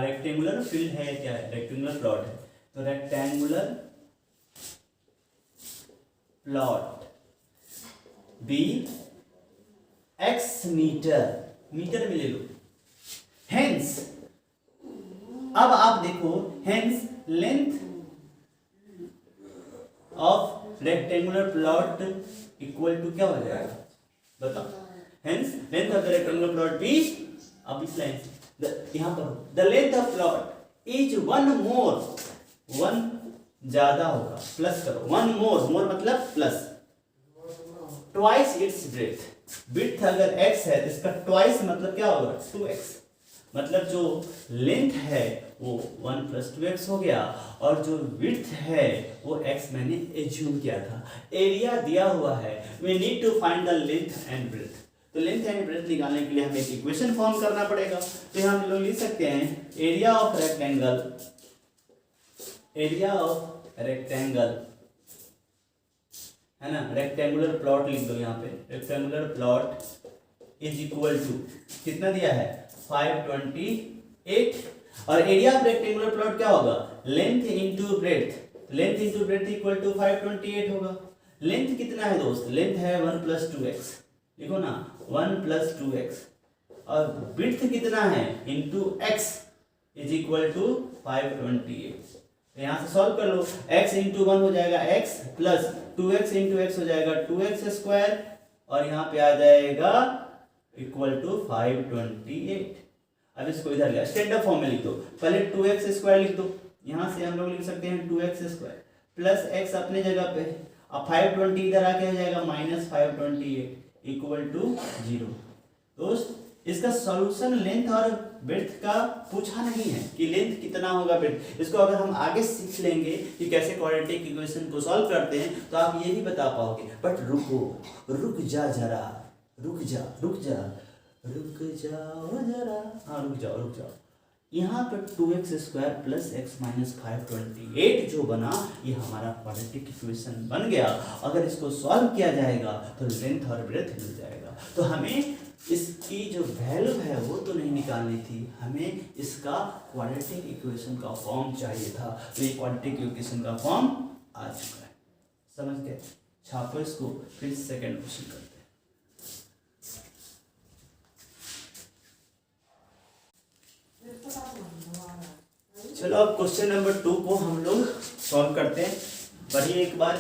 rectangular field है क्या है, रेक्टेंगुलर प्लॉट है, तो रेक्टेंगुलर प्लॉट बी x मीटर, मीटर में ले लो। हेंस अब आप देखो, hence length of rectangular plot equal to क्या हो जाएगा बताओ, hence length of the rectangular plot be, अब इस लाइन से यहां पर the length of plot is one more, one ज्यादा होगा, प्लस करो, वन मोर, मोर मतलब plus, twice its breath, width अगर x है तो इसका ट्वाइस मतलब क्या होगा 2x, मतलब जो लेंथ है वो 1 + 2x हो गया और जो विड्थ है वो x मैंने एज्यूम किया था। एरिया दिया हुआ है, we need to find the length and breadth, तो लेंथ एंड ब्रेथ निकालने के लिए हमें एक इक्वेशन फॉर्म करना पड़ेगा। तो हम लोग लिख सकते हैं area of rectangle, area of rectangle है ना, रेक्टेंगुलर प्लॉट लिख दो यहाँ पे, rectangular plot is equal to कितना दिया है 528, और एरिया ऑफ रेक्टेंगुलर प्लॉट क्या होगा length into breadth, length into breadth equal to 528 होगा। लेंथ कितना है दोस्त, लेंथ है 1 + 2x, देखो ना 1 + 2x, और ब्रेथ कितना है into x is equal to 528, यहाँ से सॉल्व कर लो, x × 1 हो जाएगा x प्लस 2x × x हो जाएगा 2x², और यहाँ पे आ जाएगा इक्वल टू 528। अब इसको इधर लिया स्टैंडर्ड फॉर्म में लिख दो, पहले 2x² लिख दो, यहाँ से हम लोग लिख सकते हैं 2x² प्लस x अपने जगह पे, अब 520 इधर आके हो जाएगा -528 इक्वल टू 0। दोस्त इसका सॉल्यूशन लेंथ और ब्रेथ का पूछा नहीं है कि लेंथ कितना होगा ब्रेथ, इसको अगर हम आगे सीख लेंगे कि कैसे क्वाड्रेटिक इक्वेशन को सॉल्व करते हैं तो आप ये भी बता पाओगे। बट रुको, रुक जा जरा, रुक जा रुक जा रुक जाओ जरा, हाँ रुक जाओ, यहाँ पर 2x² प्लस x - 528 जो बना ये हमारा क्वाड्रेटिक इक्वेशन बन गया। अगर इसको सॉल्व किया जाएगा तो लेंथ और ब्रेथ मिल जाएगा। तो हमें इसकी जो वैल्यू है वो तो नहीं निकालनी थी, हमें इसका क्वाड्रेटिक इक्वेशन का फॉर्म चाहिए था। तो ये क्वाड्रेटिक इक्वेशन का फॉर्म आ चुका है, समझ गए। छापो इसको, फिर सेकंड क्वेश्चन करते हैं। चलो अब क्वेश्चन नंबर 2 को हम लोग सॉल्व करते हैं। बढ़िए, एक बार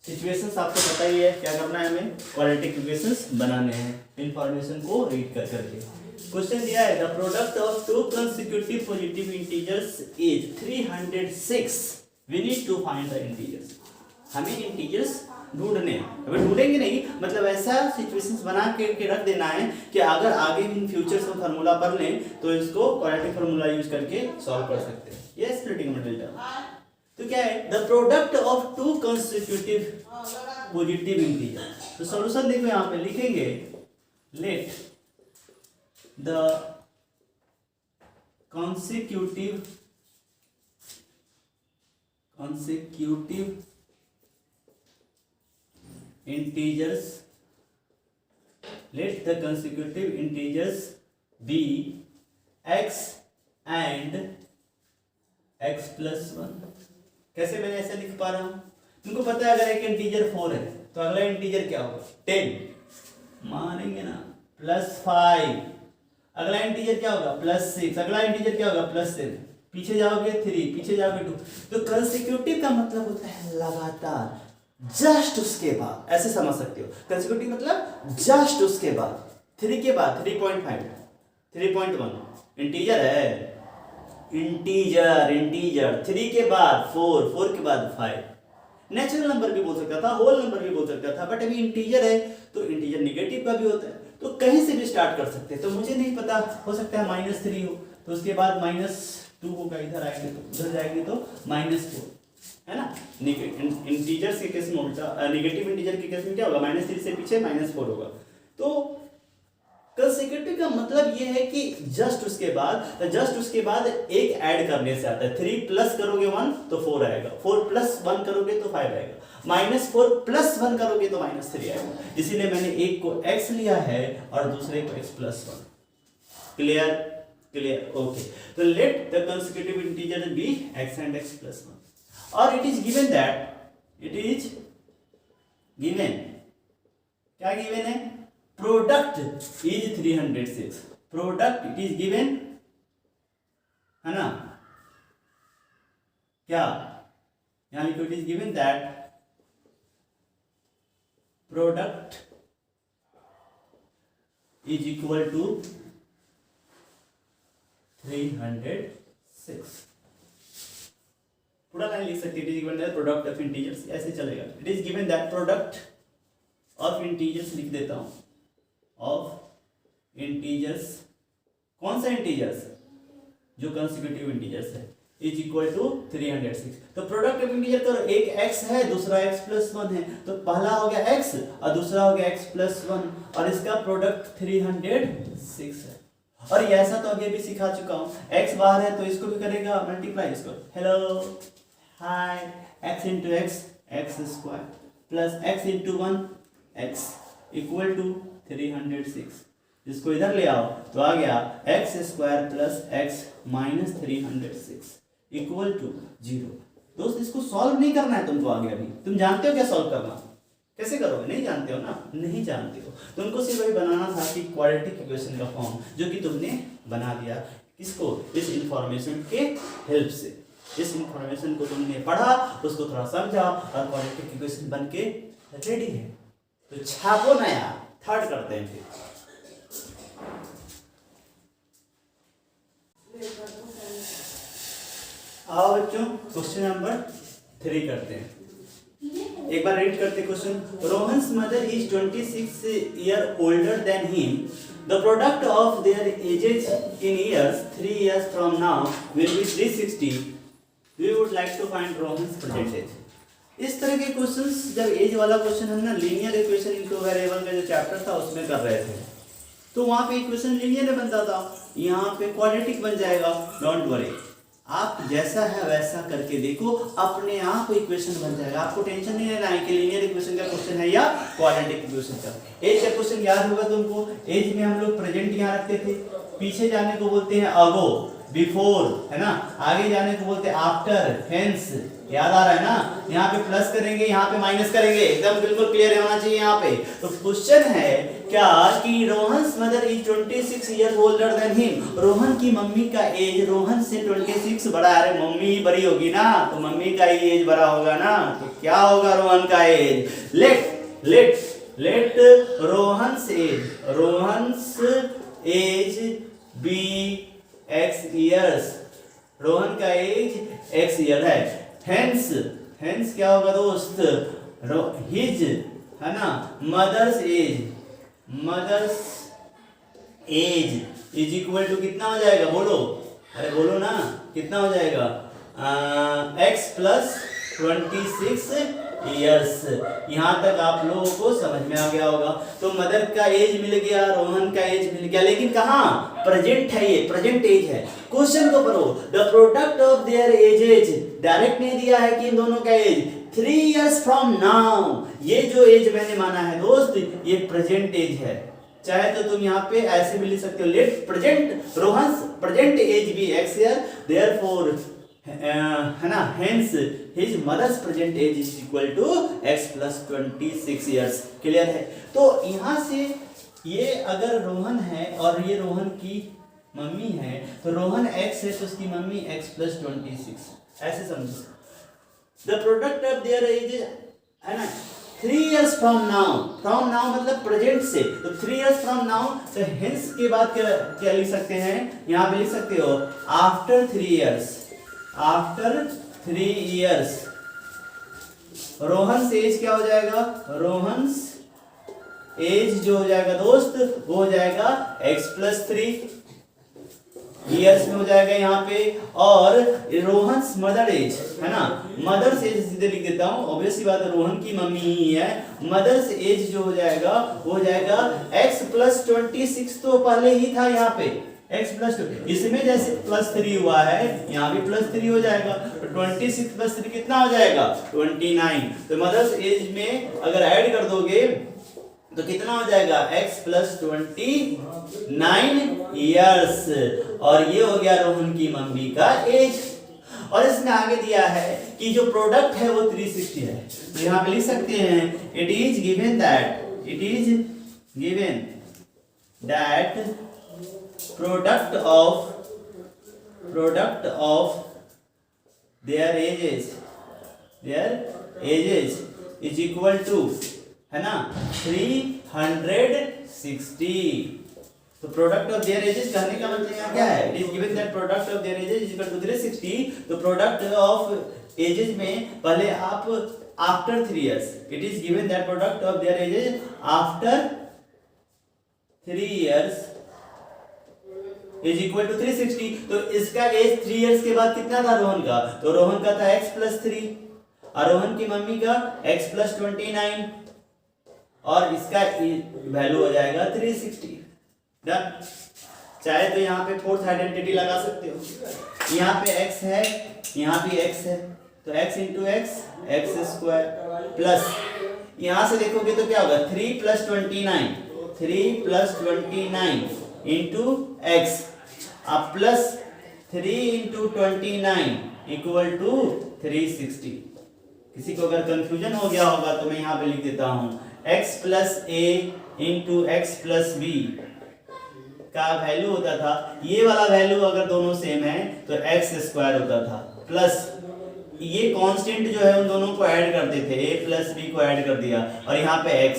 सिचुएशंस आपको पता ही है क्या करना है, हमें क्वाड्रेटिक इक्वेशंस बनाने हैं इंफॉर्मेशन को रीड कर करके। क्वेश्चन दिया है the product of two consecutive positive integers is 306, we need to find the integers. हमें इंटीजर्स ढूंढने हैं, अगर ढूंढेंगे नहीं मतलब ऐसा सिचुएशंस बना के रख देना है कि अगर आगे इन फ्यूचर में फार्मूला पढ़ लें तो इसको क्वाड्रेटिक फार्मूला यूज करके सॉल्व कर सकते हैं। यस ट्रिग्नोमेट्री तो क्या है the product of two consecutive positive integer. तो सॉल्यूशन देखो यहाँ पे लिखेंगे let the consecutive integers, let the consecutive integers be x and x plus 1। कैसे मैंने ऐसा लिख पा रहा हूं, तुमको पता है अगर एक इंटीजर 4 है तो अगला इंटीजर क्या होगा 10 मानेंगे ना, +5, अगला इंटीजर क्या होगा +6, अगला इंटीजर क्या होगा +7, पीछे जाओगे 3, पीछे जाओगे 2। तो कंसेक्यूटिव का मतलब होता है लगातार, जस्ट उसके बाद, ऐसे समझ सकते हो। कंसेक्यूटिव मतलब जस्ट उसके बाद, 3 के बाद 3.5, 3.1 इंटीजर है, इंटीजर 3 के बाद 4, 4 के बाद 5। नेचुरल नंबर भी बोल सकता था, होल नंबर भी बोल सकता था, बट अभी इंटीजर है तो इंटीजर निगेटिव का भी होता है, तो कहीं से भी स्टार्ट कर सकते हैं। तो मुझे नहीं पता, हो सकता है -3 हो तो उसके बाद -2 होगा, इधर आएंगे तो उधर जाएंगे तो -4, है ना। इंटीजर्स के केस में उल्टा, नेगेटिव इंटीजर के केस में क्या होगा -3 से पीछे -4 होगा। तो कंसेक्यूटिव का मतलब ये है कि जस्ट उसके बाद एक ऐड करने से आता है। 3 प्लस करोगे 1 तो 4 आएगा, 4 प्लस 1 करोगे तो 5 आएगा, -4 प्लस 1 करोगे तो -3 आएगा। इसीलिए मैंने एक को x लिया है और दूसरे को x प्लस 1। Clear okay. तो let the consecutive integer be x and x plus 1 और इट इज गिवन क्या गिवन है, product is 306, product it is given है ना, क्या यहां लिखो, it is given that product is equal to 306। पूरा लाइन लिख सकते, it is given that product of integers, ऐसे चलेगा। It is given that product of integers, लिख देता हूं, ऑफ इंटीजर्स, कौन सा इंटीजर्स, जो कंसेक्यूटिव इंटीजर्स है, इज इक्वल टू 306। तो प्रोडक्ट ऑफ इंटीजर करो, एक x है दूसरा x प्लस 1 है, तो पहला हो गया x और दूसरा हो गया x प्लस 1 और इसका प्रोडक्ट 306 है। और ये ऐसा तो अभी भी सिखा चुका हूं, x बाहर है तो इसको भी करेगा मल्टीप्लाई, इसको hello hi x into x square plus x into 1 x equal to 306। इसको इधर ले आओ तो आ गया x square plus x minus 306 equal to 0। दोस्त इसको सॉल्व नहीं करना है तुमको आगे, अभी तुम जानते हो क्या सॉल्व करना, कैसे करोगे, नहीं जानते हो ना, नहीं जानते हो, तुमको सिर्फ वही बनाना था कि क्वाड्रेटिक इक्वेशन का फॉर्म, जो कि तुमने बना दिया। किसको, इस इंफॉर्मेशन के हेल्प से, इस इंफॉर्मेशन को तुमने पढ़ा, उसको थोड़ा समझा और क्वाड्रेटिक इक्वेशन बन के रेडी है। तो छापो ना यार, थर्ड करते हैं फिर। आओ बच्चों, क्वेश्चन नंबर 3 करते हैं। एक बार रीड करते question. Rohan's mother is 26 year older than him, the product of their ages in years 3 years from now will be 360। We would like to find Rohan's present age. इस तरह के क्वेश्चंस, जब एज वाला क्वेश्चन हम ना लीनियर इक्वेशन इनटू वेरिएबल का जो chapter था उसमें कर रहे थे, तो वहां पे इक्वेशन लीनियर बनता था, यहाँ पे क्वाड्रेटिक बन जाएगा। डोंट वरी, आप जैसा है वैसा करके देखो, अपने आप इक्वेशन बन जाएगा। आपको टेंशन नहीं लेना है कि लीनियर इक्वेशन का क्वेश्चन है या क्वाड्रेटिक इक्वेशन का। एज का क्वेश्चन याद होगा तुमको, एज में हम लोग प्रेजेंट यहाँ रखते थे, पीछे जाने को बोलते हैं अगो, बिफोर है ना, आगे जाने को बोलते हैं आफ्टर, हेंस, याद आ रहा है ना। यहाँ पे प्लस करेंगे, यहाँ पे माइनस करेंगे, एकदम बिल्कुल क्लियर होना चाहिए यहाँ पे। तो क्वेश्चन है क्या कि Rohan's mother is 26 year older than him, Rohan की मम्मी का एज रोहन से 26 बड़ा है। अरे मम्मी ही बड़ी होगी ना, तो मम्मी का ही एज बड़ा होगा ना, तो क्या होगा रोहन का age. Let Rohan's age be x years, Rohan का एज x ईयर है। हेंस क्या होगा दोस्त, हिज है ना, mother's age is equal to कितना हो जाएगा, बोलो, अरे बोलो ना, कितना हो जाएगा, x प्लस 26 ईयर्स। यहां तक आप लोगों को समझ में आ गया होगा। तो मदर का एज मिल गया, रोहन का एज मिल गया, लेकिन कहां, प्रेजेंट है, ये प्रेजेंट एज है। क्वेश्चन को पढ़ो, the product of there edges, direct नहीं दिया है कि इन दोनों का एज 3 years फ्रॉम नाउ। ये जो एज मैंने माना है दोस्त, ये प्रेजेंट एज है। चाहे तो तुम यहाँ पे ऐसे भी लिख सकते हो, let present Rohan's present age be x year, therefore है ना, hence his mother's present age is equal to x plus 26 years. Clear है। तो यहाँ से ये अगर रोहन है और ये रोहन की मम्मी है, तो रोहन x है तो उसकी मम्मी x प्लस 26, ऐसे समझो। The product of their age है ना 3 years फ्रॉम नाउ मतलब प्रेजेंट से, तो 3 years फ्रॉम नाउ, तो हेंस के बाद क्या लिख सकते हैं, यहाँ पे लिख सकते हो after 3 years, after 3 years Rohan से एज क्या हो जाएगा, रोहन एज जो हो जाएगा दोस्त वो हो जाएगा x प्लस 3 ईयर्स में हो जाएगा यहाँ पे, और रोहन्स मदर एज है ना, मदर्स एज सीधे लिख देता हूँ, ऑब्वियसली बात है रोहन की मम्मी ही है, मदर्स एज जो हो जाएगा वो हो जाएगा x प्लस 26 तो पहले ही था यहाँ पे x प्लस 2, इसमें जैसे प्लस 3 हुआ है यहाँ भी प्लस 3 हो जाएगा, तो 26 प्लस 3 कितना हो जाएगा 29। तो मदर्स एज में अगर ऐड कर दोगे तो कितना हो जाएगा x प्लस 29 ईयर्स, और ये हो गया रोहन की मम्मी का एज। और इसमें आगे दिया है कि जो प्रोडक्ट है वो 360 है, तो यहाँ पे लिख सकते हैं it is given that product of their ages is equal to है ना 360। तो प्रोडक्ट ऑफ देयर एजेस कहने का मतलब यहाँ क्या है, it is given that product of their ages is equal to 360। तो प्रोडक्ट ऑफ एजेस में पहले आप after 3 years, it is given that product of their ages after 3 years is equal to 360। तो इसका एज 3 इयर्स के बाद कितना था रोहन का, तो रोहन का था x प्लस 3 और रोहन की मम्मी का x प्लस 29, और इसका वैल्यू हो जाएगा 360। डन। चाहे तो यहाँ पे फोर्थ आइडेंटिटी लगा सकते हो, यहाँ पे x है यहाँ भी x है, तो x into x x square plus यहाँ से देखोगे तो क्या होगा 3 प्लस 29 इंटू एक्स, अब प्लस 3 इंटू 29 इक्वल टू 360। किसी को अगर कंफ्यूजन हो गया होगा तो मैं यहाँ पे लिख देता हूँ x plus a into x plus b का वैल्यू होता था, ये वाला वैल्यू अगर दोनों सेम है तो एक्स स्क्वायर होता था, प्लस ये कांस्टेंट जो है उन दोनों को ऐड करते थे, a प्लस बी को ऐड कर दिया और यहाँ पे x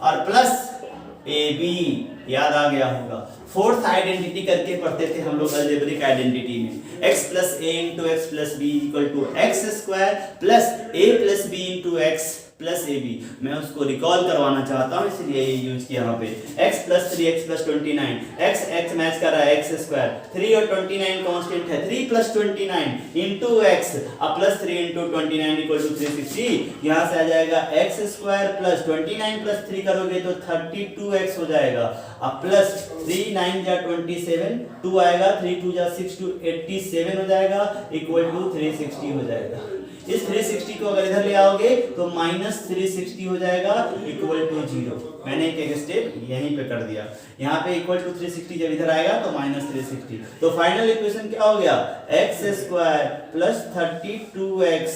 और प्लस ए बी, याद आ गया होगा। फोर्थ आइडेंटिटी करके पढ़ते थे हम लोग अलजेब्रिक आइडेंटिटी में, x plus a into x plus b equal to x square plus a plus b into x plus a b. मैं उसको रिकॉल करवाना चाहता हूँ इसलिए ये यूज किया यहाँ पे x plus 3 x plus 29, x match कर रहा है एक्स स्क्वायर, 3 और 29 कांस्टेंट है, 3 प्लस 29 इंटू एक्स अब प्लस 3 इंटू 29 इक्वल टू 360। यहाँ से आ जाएगा एक्स स्क्वायर प्लस 29 प्लस 3 करोगे तो 32x हो जाएगा, अब प्लस 3 9 जा 27, 2 आएगा 3 2 जा 6 2 87 हो जाएगा इक्वल टू 360 हो जाएगा। इस 360 को अगर इधर ले आओगे तो माइनस 360 हो जाएगा इक्वल टू 0। मैंने एक स्टेप यहीं पे कर दिया, यहाँ पे इक्वल टू 360 जब इधर आएगा तो माइनस 360। तो फाइनल इक्वेशन क्या हो गया एक्स स्क्वायर प्लस 32x,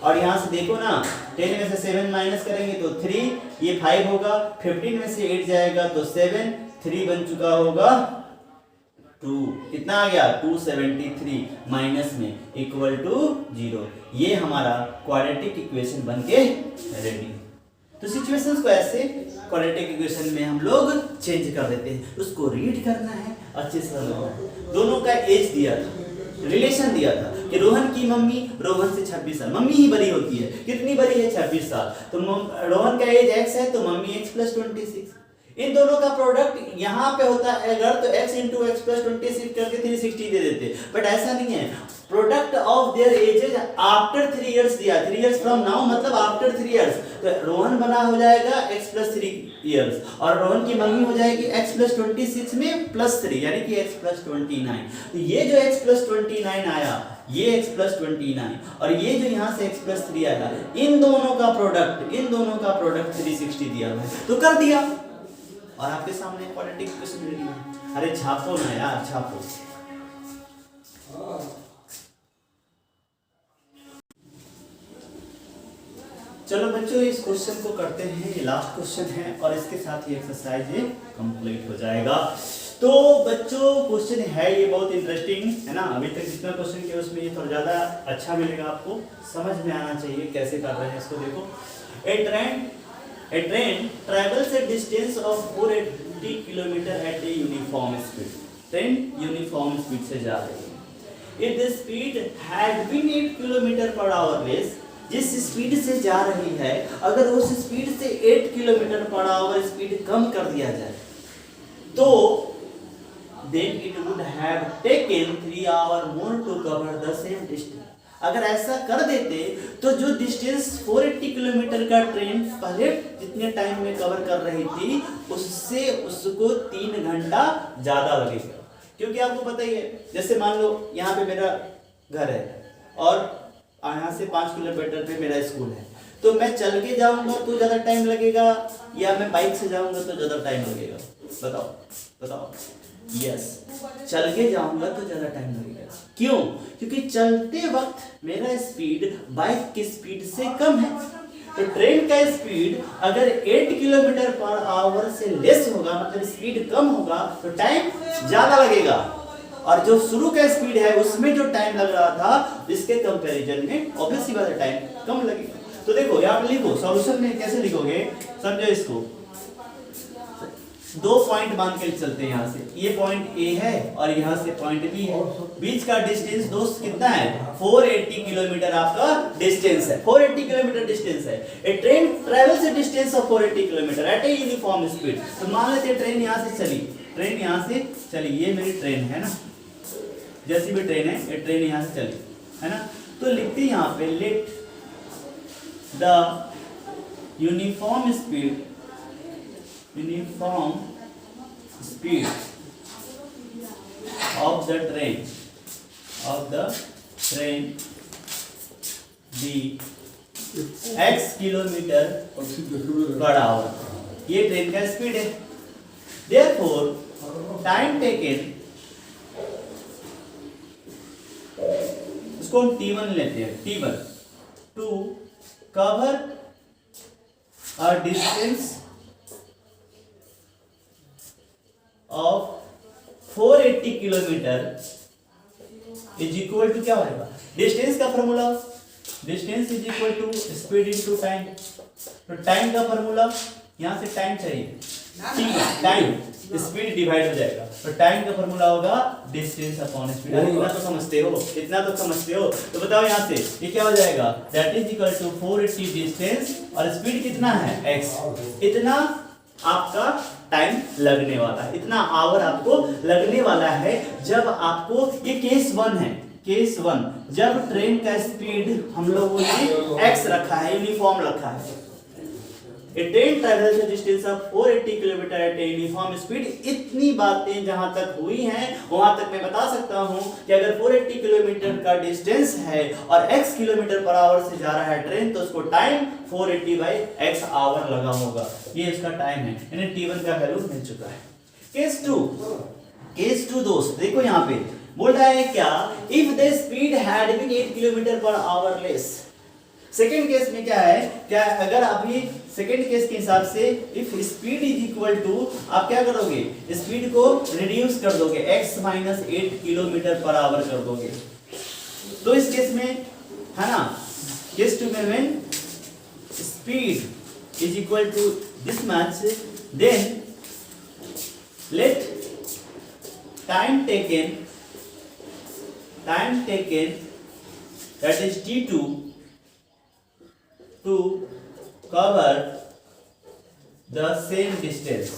और यहाँ से देखो ना 10 में से 7 माइनस करेंगे तो 3, ये 5 होगा, 15 में से 8 जाएगा तो 7, 3 बन चुका होगा 2, कितना आ गया 273 माइनस में इक्वल टू 0। ये हमारा क्वाड्रेटिक इक्वेशन बनके रेडी। तो सिचुएशंस को ऐसे क्वाड्रेटिक इक्वेशन में हम लोग चेंज कर देते हैं, उसको रीड करना है, अच्छे से समझना है। दोनों का एज दिया था, रिलेशन दिया था कि रोहन की मम्मी रोहन से 26 साल, मम्मी ही बड़ी होती है, कितनी बड़ी है 26 साल, तो रोहन का एज x है तो मम्मी x प्लस 26। इन दोनों का प्रोडक्ट यहाँ पे होता है अगर तो x इंटू एक्स प्लस 26 करके 360 दे देते, बट ऐसा नहीं है। Product of their ages after 3 years दिया, 3 इयर्स फ्रॉम नाउ मतलब आफ्टर 3 इयर्स, तो रोहन बना हो जाएगा x प्लस 3 इयर्स और रोहन की मम्मी हो जाएगी x प्लस 26 में प्लस 3 यानी कि x प्लस 29। तो ये जो x प्लस 29 आया ये x प्लस 29 और ये जो यहाँ से x प्लस 3 आया, इन दोनों का प्रोडक्ट 360 दिया हुआ है, तो कर दिया और आपके सामने क्वाड्रेटिक इक्वेशन रेडी है। अरे छापो ना यार, छापो। चलो बच्चों इस क्वेश्चन को करते हैं, ये लास्ट क्वेश्चन है और इसके साथ ही एक्सरसाइज ये कंप्लीट हो जाएगा। तो बच्चों क्वेश्चन है ये बहुत इंटरेस्टिंग है ना, अभी तक जितना क्वेश्चन किया उसमें ये थोड़ा ज्यादा अच्छा मिलेगा, आपको समझ में आना चाहिए कैसे कर रहे हैं इसको। देखो A train travels a distance of 480 kilometre at a uniform speed। Train uniform speed से जा रही है। If the speed had been 8 kilometre per hour less, जिस स्पीड से जा रही है अगर उस स्पीड से 8 किलोमीटर पर आवर स्पीड कम कर दिया जाए तो then it would have taken 3 hours more to cover the same distance. अगर ऐसा कर देते तो जो डिस्टेंस 480 किलोमीटर का ट्रेन पहले जितने टाइम में कवर कर रही थी उससे उसको 3 घंटा ज्यादा लगेगा। क्योंकि आपको पता ही है, जैसे मान लो यहाँ पे मेरा घर है और यहाँ से 5 किलोमीटर पे मेरा स्कूल है, तो मैं चल के जाऊंगा तो ज्यादा टाइम लगेगा या मैं बाइक से जाऊंगा तो ज्यादा टाइम लगेगा? बताओ बताओ। यस, चल के जाऊंगा तो ज्यादा टाइम लगेगा। क्यों? क्योंकि चलते वक्त मेरा स्पीड बाइक की स्पीड से कम है। तो ट्रेन का स्पीड अगर 8 किलोमीटर पर आवर से लेस होगा, मतलब स्पीड कम होगा, तो टाइम ज्यादा लगेगा। और जो शुरू का स्पीड है उसमें जो टाइम लग रहा था इसके कंपैरिजन में ऑब्वियसली वाला टाइम कम लगेगा। तो देखो यहाँ पे लिखो, सॉल्यूशन में कैसे लिखोगे समझो इसको। 2 पॉइंट मान के चलते हैं, यहाँ से ये पॉइंट ए है और यहाँ से पॉइंट बी है। बीच का डिस्टेंस दोस्त कितना है? 480 किलोमीटर आपका डिस्टेंस है। 480 किलोमीटर डिस्टेंस है। A train travels a distance of 480 kilometre at a uniform speed. तो मान लेते हैं ट्रेन यहाँ से चली, ट्रेन यहाँ से चली, ये मेरी ट्रेन है ना, जैसी भी ट्रेन है ये ट्रेन यहाँ से चली है ना। तो लिखते हैं यहाँ पे let the uniform speed of the train be x kilometre per hour. ये ट्रेन का स्पीड है। Therefore टाइम टेकन, इसको हम T1 लेते हैं, T1 to cover a distance of 480 kilometre is equal to क्या होगा? डिस्टेंस का formula, distance is equal to speed into time. तो टाइम का फॉर्मूला, यहाँ से टाइम चाहिए, टाइम स्पीड डिवाइड हो जाएगा, तो टाइम का फॉर्मूला होगा डिस्टेंस अपॉन स्पीड। इतना तो समझते हो, इतना तो समझते हो। तो बताओ यहाँ से ये क्या हो जाएगा? That is equal to 480 distance और स्पीड कितना है? x। इतना आपका टाइम लगने वाला है, इतना आवर आपको लगने वाला है। जब आपको, ये केस 1 है, केस 1, जब ट्रेन का स्पीड हम लोगों ने x रखा है, यूनिफॉर्म रखा है। A train travels a distance of 480 kilometre at a uniform speed। इतनी बातें जहां तक हुई हैं वहां तक मैं बता सकता हूं कि अगर 480 किलोमीटर का डिस्टेंस है और x किलोमीटर पर आवर से जा रहा है ट्रेन, तो उसको टाइम 480 बाई x आवर लगा होगा। ये इसका टाइम है, यानी t1 का वैल्यू मिल चुका है। केस 2, केस 2 दोस्त देखो यहाँ पे बोल रहा है क्या? If the speed had been 8 kilometre per hour less. Second case में क्या है? क्या अगर अभी सेकेंड केस के हिसाब से if speed is equal to, आप क्या करोगे? स्पीड को रिड्यूस कर दोगे, x minus 8 kilometre per hour कर दोगे। तो इस केस में है ना, केस 2 में when speed is equal to this much, then let time taken that is t2 to cover the same distance,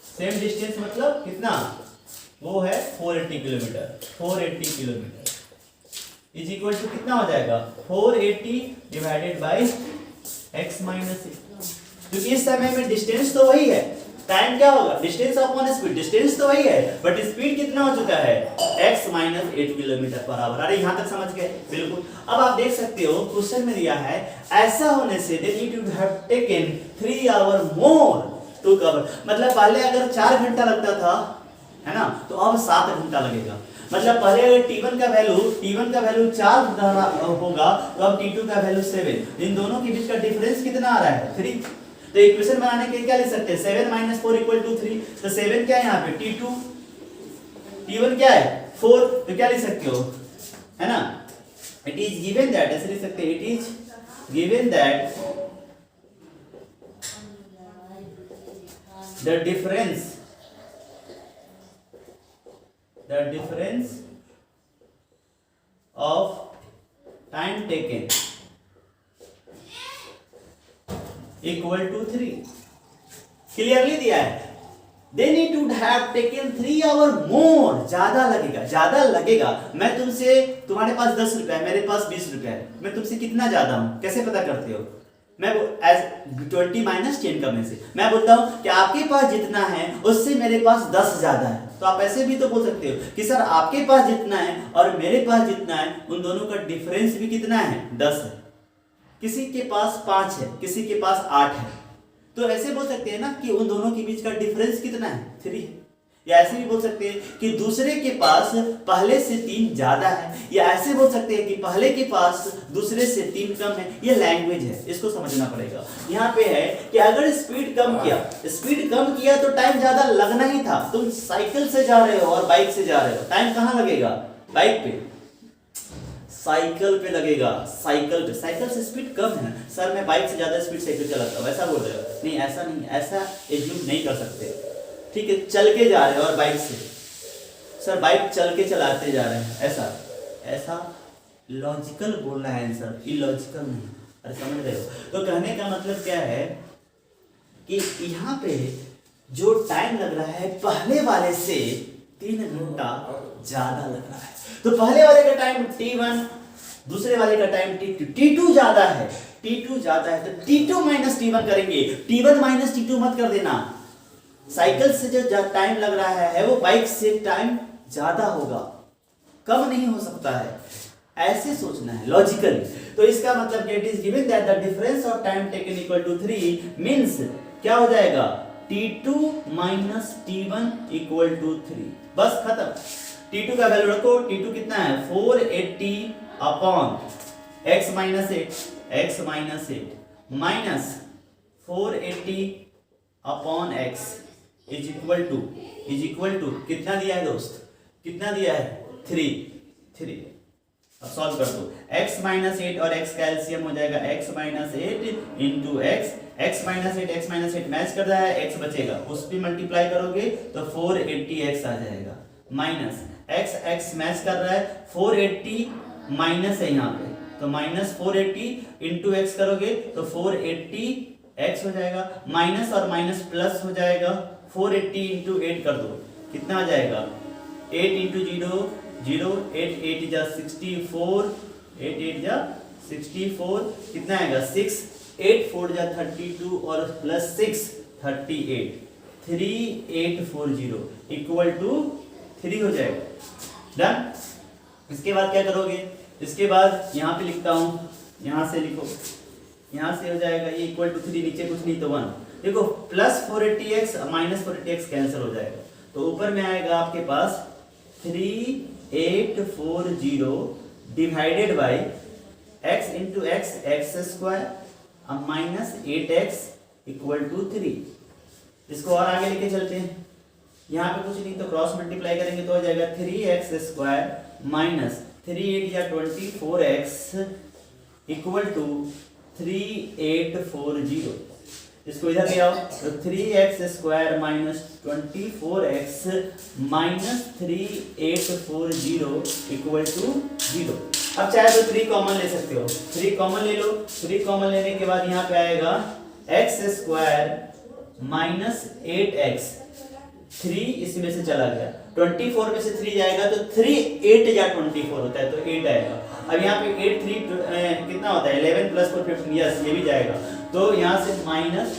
same distance मतलब कितना? वो है 480 किलोमीटर इज इक्वल टू कितना हो जाएगा? 480 डिवाइडेड बाई x माइनस, क्योंकि इस समय में डिस्टेंस तो वही है, टाइम क्या होगा? डिस्टेंस अपॉन स्पीड, डिस्टेंस तो वही है बट स्पीड कितना हो चुका है? x minus 8 kilometre per our. अरे यहाँ तक समझ गए? बिल्कुल। अब आप देख सकते हो क्वेश्चन में दिया है ऐसा होने से then it would have taken 3 hours more to cover। मतलब पहले अगर 4 घंटा लगता था है ना, तो अब 7 घंटा लगेगा। मतलब पहले अगर t1 का वैल्यू 4 होगा तो अब t2 का वैल्यू 7। इन दोनों के बीच का डिफरेंस कितना आ रहा है? 3। तो इक्वेशन बनाने के क्या लिख सकते हैं? 7 माइनस 4 इक्वल टू 3। तो 7 क्या है यहाँ पे? t2, t1 क्या है? 4। तो क्या लिख सकते हो? है ना, इट इज गिवन दैट, ऐसे लिख सकते हैं, it is given that the difference of time taken equal to 3। Clearly दिया है। They need to have taken 3 hours more, ज्यादा लगेगा। मैं तुमसे, तुम्हारे पास 10 रुपए है, मेरे पास 20 रुपए है, मैं तुमसे कितना ज्यादा हूं, कैसे पता करते हो? मैं एज 20 माइनस 10 का में से मैं बोलता हूं कि आपके पास जितना है उससे मेरे पास 10 ज्यादा है। तो आप ऐसे भी तो बोल सकते हो कि सर आपके पास जितना है और मेरे पास जितना है उन दोनों का डिफरेंस भी कितना है, 10 है। किसी के पास 5 है, किसी के पास 8 है, तो ऐसे बोल सकते हैं ना कि उन दोनों के बीच का डिफरेंस कितना है, 3 है। या ऐसे भी बोल सकते हैं कि दूसरे के पास पहले से 3 ज्यादा है, या ऐसे बोल सकते हैं कि पहले के पास दूसरे से 3 कम है। ये लैंग्वेज है, इसको समझना पड़ेगा। यहाँ पे है कि अगर स्पीड कम किया तो टाइम ज्यादा लगना ही था। तुम साइकिल से जा रहे हो और बाइक से जा रहे हो, टाइम कहाँ लगेगा? बाइक पे, साइकिल पे लगेगा। साइकिल से स्पीड कम है। सर मैं बाइक से ज्यादा स्पीड साइकिल चलाता हूँ, ऐसा बोल रहे हो? नहीं, ऐसा नहीं, ऐसा एज्यूम नहीं कर सकते। ठीक है, चल के जा रहे हो और बाइक से, सर बाइक चल के चलाते जा रहे हैं, ऐसा लॉजिकल बोलना है आंसर, इलॉजिकल नहीं। अरे समझ रहे हो? तो कहने का मतलब क्या है कि यहाँ पे जो टाइम लग रहा है पहले वाले से 3 घंटा ज्यादा लग रहा है। तो पहले वाले का टाइम T1, दूसरे वाले का टाइम T2। T2 ज्यादा है तो T2 माइनस T1 करेंगे। T1 माइनस T2 मत कर देना। साइकिल से जो टाइम लग रहा है वो बाइक से टाइम ज्यादा होगा, कम नहीं हो सकता है। ऐसे सोचना है लॉजिकली। तो इसका मतलब it is given that the difference of time taken equal to 3 means क्या हो जाएगा? T2 minus T1 equal to 3। बस खत्म। T2 का वैल्यू रखो। T2 कितना है? 480 upon x minus 8 minus 480 upon x is equal to कितना दिया है दोस्त? कितना दिया है? 3। अब सॉल्व कर दो। x माइनस 8 और x का एलसीएम हो जाएगा x minus 8 into x minus 8 match कर रहा है, x बचेगा, उस पर मल्टीप्लाई करोगे तो 480x आ जाएगा, माइनस x मैच कर रहा है, 480 माइनस है यहाँ पे, तो माइनस 480 इंटू एक्स करोगे तो 480x हो जाएगा, माइनस और माइनस प्लस हो जाएगा। 480 इंटू 8 कर दो, कितना आ जाएगा? 8 इंटू 0 8 8 जा 64, 8 8 जा 64, कितना आएगा? 6 8 4 जा 32 और प्लस 6 38, 3840 इक्वल टू 3 हो जाएगा। डन। इसके बाद क्या करोगे? इसके बाद यहाँ पे लिखता हूँ, यहाँ से लिखो, यहाँ से हो जाएगा ये इक्वल टू 3, नीचे कुछ नहीं तो 1। देखो plus 480x minus 480x cancel हो जाएगा, तो ऊपर में आएगा आपके पास 3840 divided by x into x square minus 8x equal to 3। इसको और आगे लेके चलते हैं। यहाँ पे कुछ नहीं तो क्रॉस मल्टीप्लाई करेंगे तो हो जाएगा 3x स्क्वायर माइनस 3 8 या 24x इक्वल टू 3840। इसको इधर ले आओ तो 3x square minus 24x minus 3840 equal to 0। अब चाहे तो 3 कॉमन ले सकते हो, 3 कॉमन ले लो। 3 कॉमन लेने के बाद यहाँ पे आएगा x स्क्वायर माइनस 8x, 3 इसमें से चला गया, 24 में से 3 जाएगा तो 3 8 या 24 होता है तो 8 आएगा। अब यहाँ पे 8 3 कितना होता है? 11 प्लस 4 15, यस ये भी जाएगा। तो यहाँ से माइनस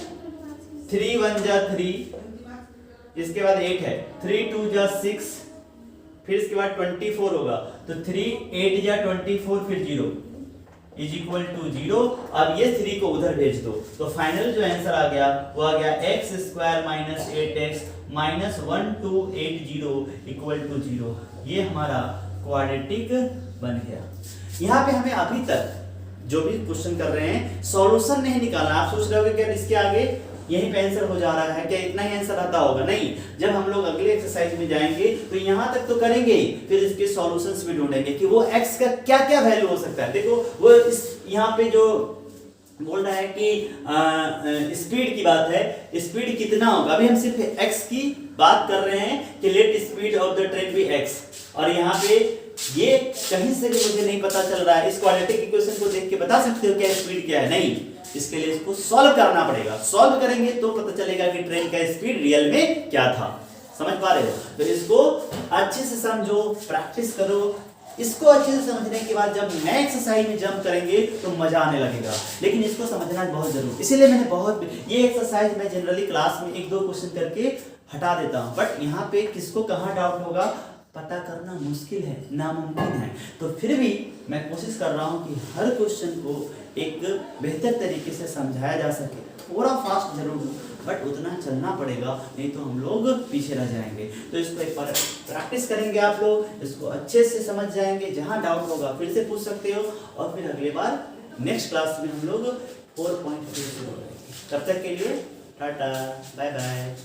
3 1 जा 3, इसके बाद 8 है, 3 2 जा 6, फिर इसके बाद 24 होगा तो 3 8 जा 24 फिर 0 इज इक्वल टू 0। अब ये 3 को उधर भेज दो तो फाइनल जो आंसर आ गया वो आ गया x square minus 8x minus 1280 equal to 0। ये हमारा क्वाड्रेटिक बन गया। यहाँ पे हमें अभी तक जो भी क्वेश्चन कर रहे हैं सॉल्यूशन नहीं निकालना। आप सोच रहे होगे क्या इसके आगे यहीं पे आंसर हो जा रहा है, क्या इतना ही आंसर आता होगा? नहीं, जब हम लोग अगले एक्सरसाइज में जाएंगे तो यहाँ तक तो करेंगे, फिर इसके सॉल्यूशंस भी ढूंढेंगे कि वो x का क्या क्या वैल्यू हो सकता है। देखो वो इस यहाँ पे जो बोल रहा है कि स्पीड की बात है, स्पीड कितना होगा? अभी हम सिर्फ x की बात कर रहे हैं कि let speed of the train be x, और यहाँ पे ये कहीं से भी मुझे नहीं पता चल रहा है। इस क्वाड्रेटिक इक्वेशन को देख के बता सकते हो क्या स्पीड क्या है? नहीं, इसके लिए इसको सॉल्व करना पड़ेगा। सॉल्व करेंगे तो पता चलेगा कि ट्रेन का स्पीड रियल में क्या था। समझ पा रहे हो? तो इसको अच्छे से समझो, प्रैक्टिस करो। इसको अच्छे से समझने के बाद जब नेक्स्ट एक्सरसाइज में जंप करेंगे तो मजा आने लगेगा, लेकिन इसको समझना बहुत जरूरी। इसीलिए मैंने ये एक्सरसाइज मैं जनरली क्लास में 1-2 क्वेश्चन करके हटा देता हूँ, बट यहाँ पे किसको कहाँ डाउट होगा पता करना मुश्किल है, नामुमकिन है। तो फिर भी मैं कोशिश कर रहा हूँ कि हर क्वेश्चन को एक बेहतर तरीके से समझाया जा सके। थोड़ा फास्ट जरूर हूँ, बट उतना चलना पड़ेगा, नहीं तो हम लोग पीछे रह जाएंगे। तो इसको एक बार प्रैक्टिस करेंगे आप लोग, इसको अच्छे से समझ जाएंगे। जहाँ डाउट होगा फिर से पूछ सकते हो, और फिर अगले बार नेक्स्ट क्लास में हम लोग 4.2 शुरू करेंगे। तब तक के लिए टाटा, बाय बाय।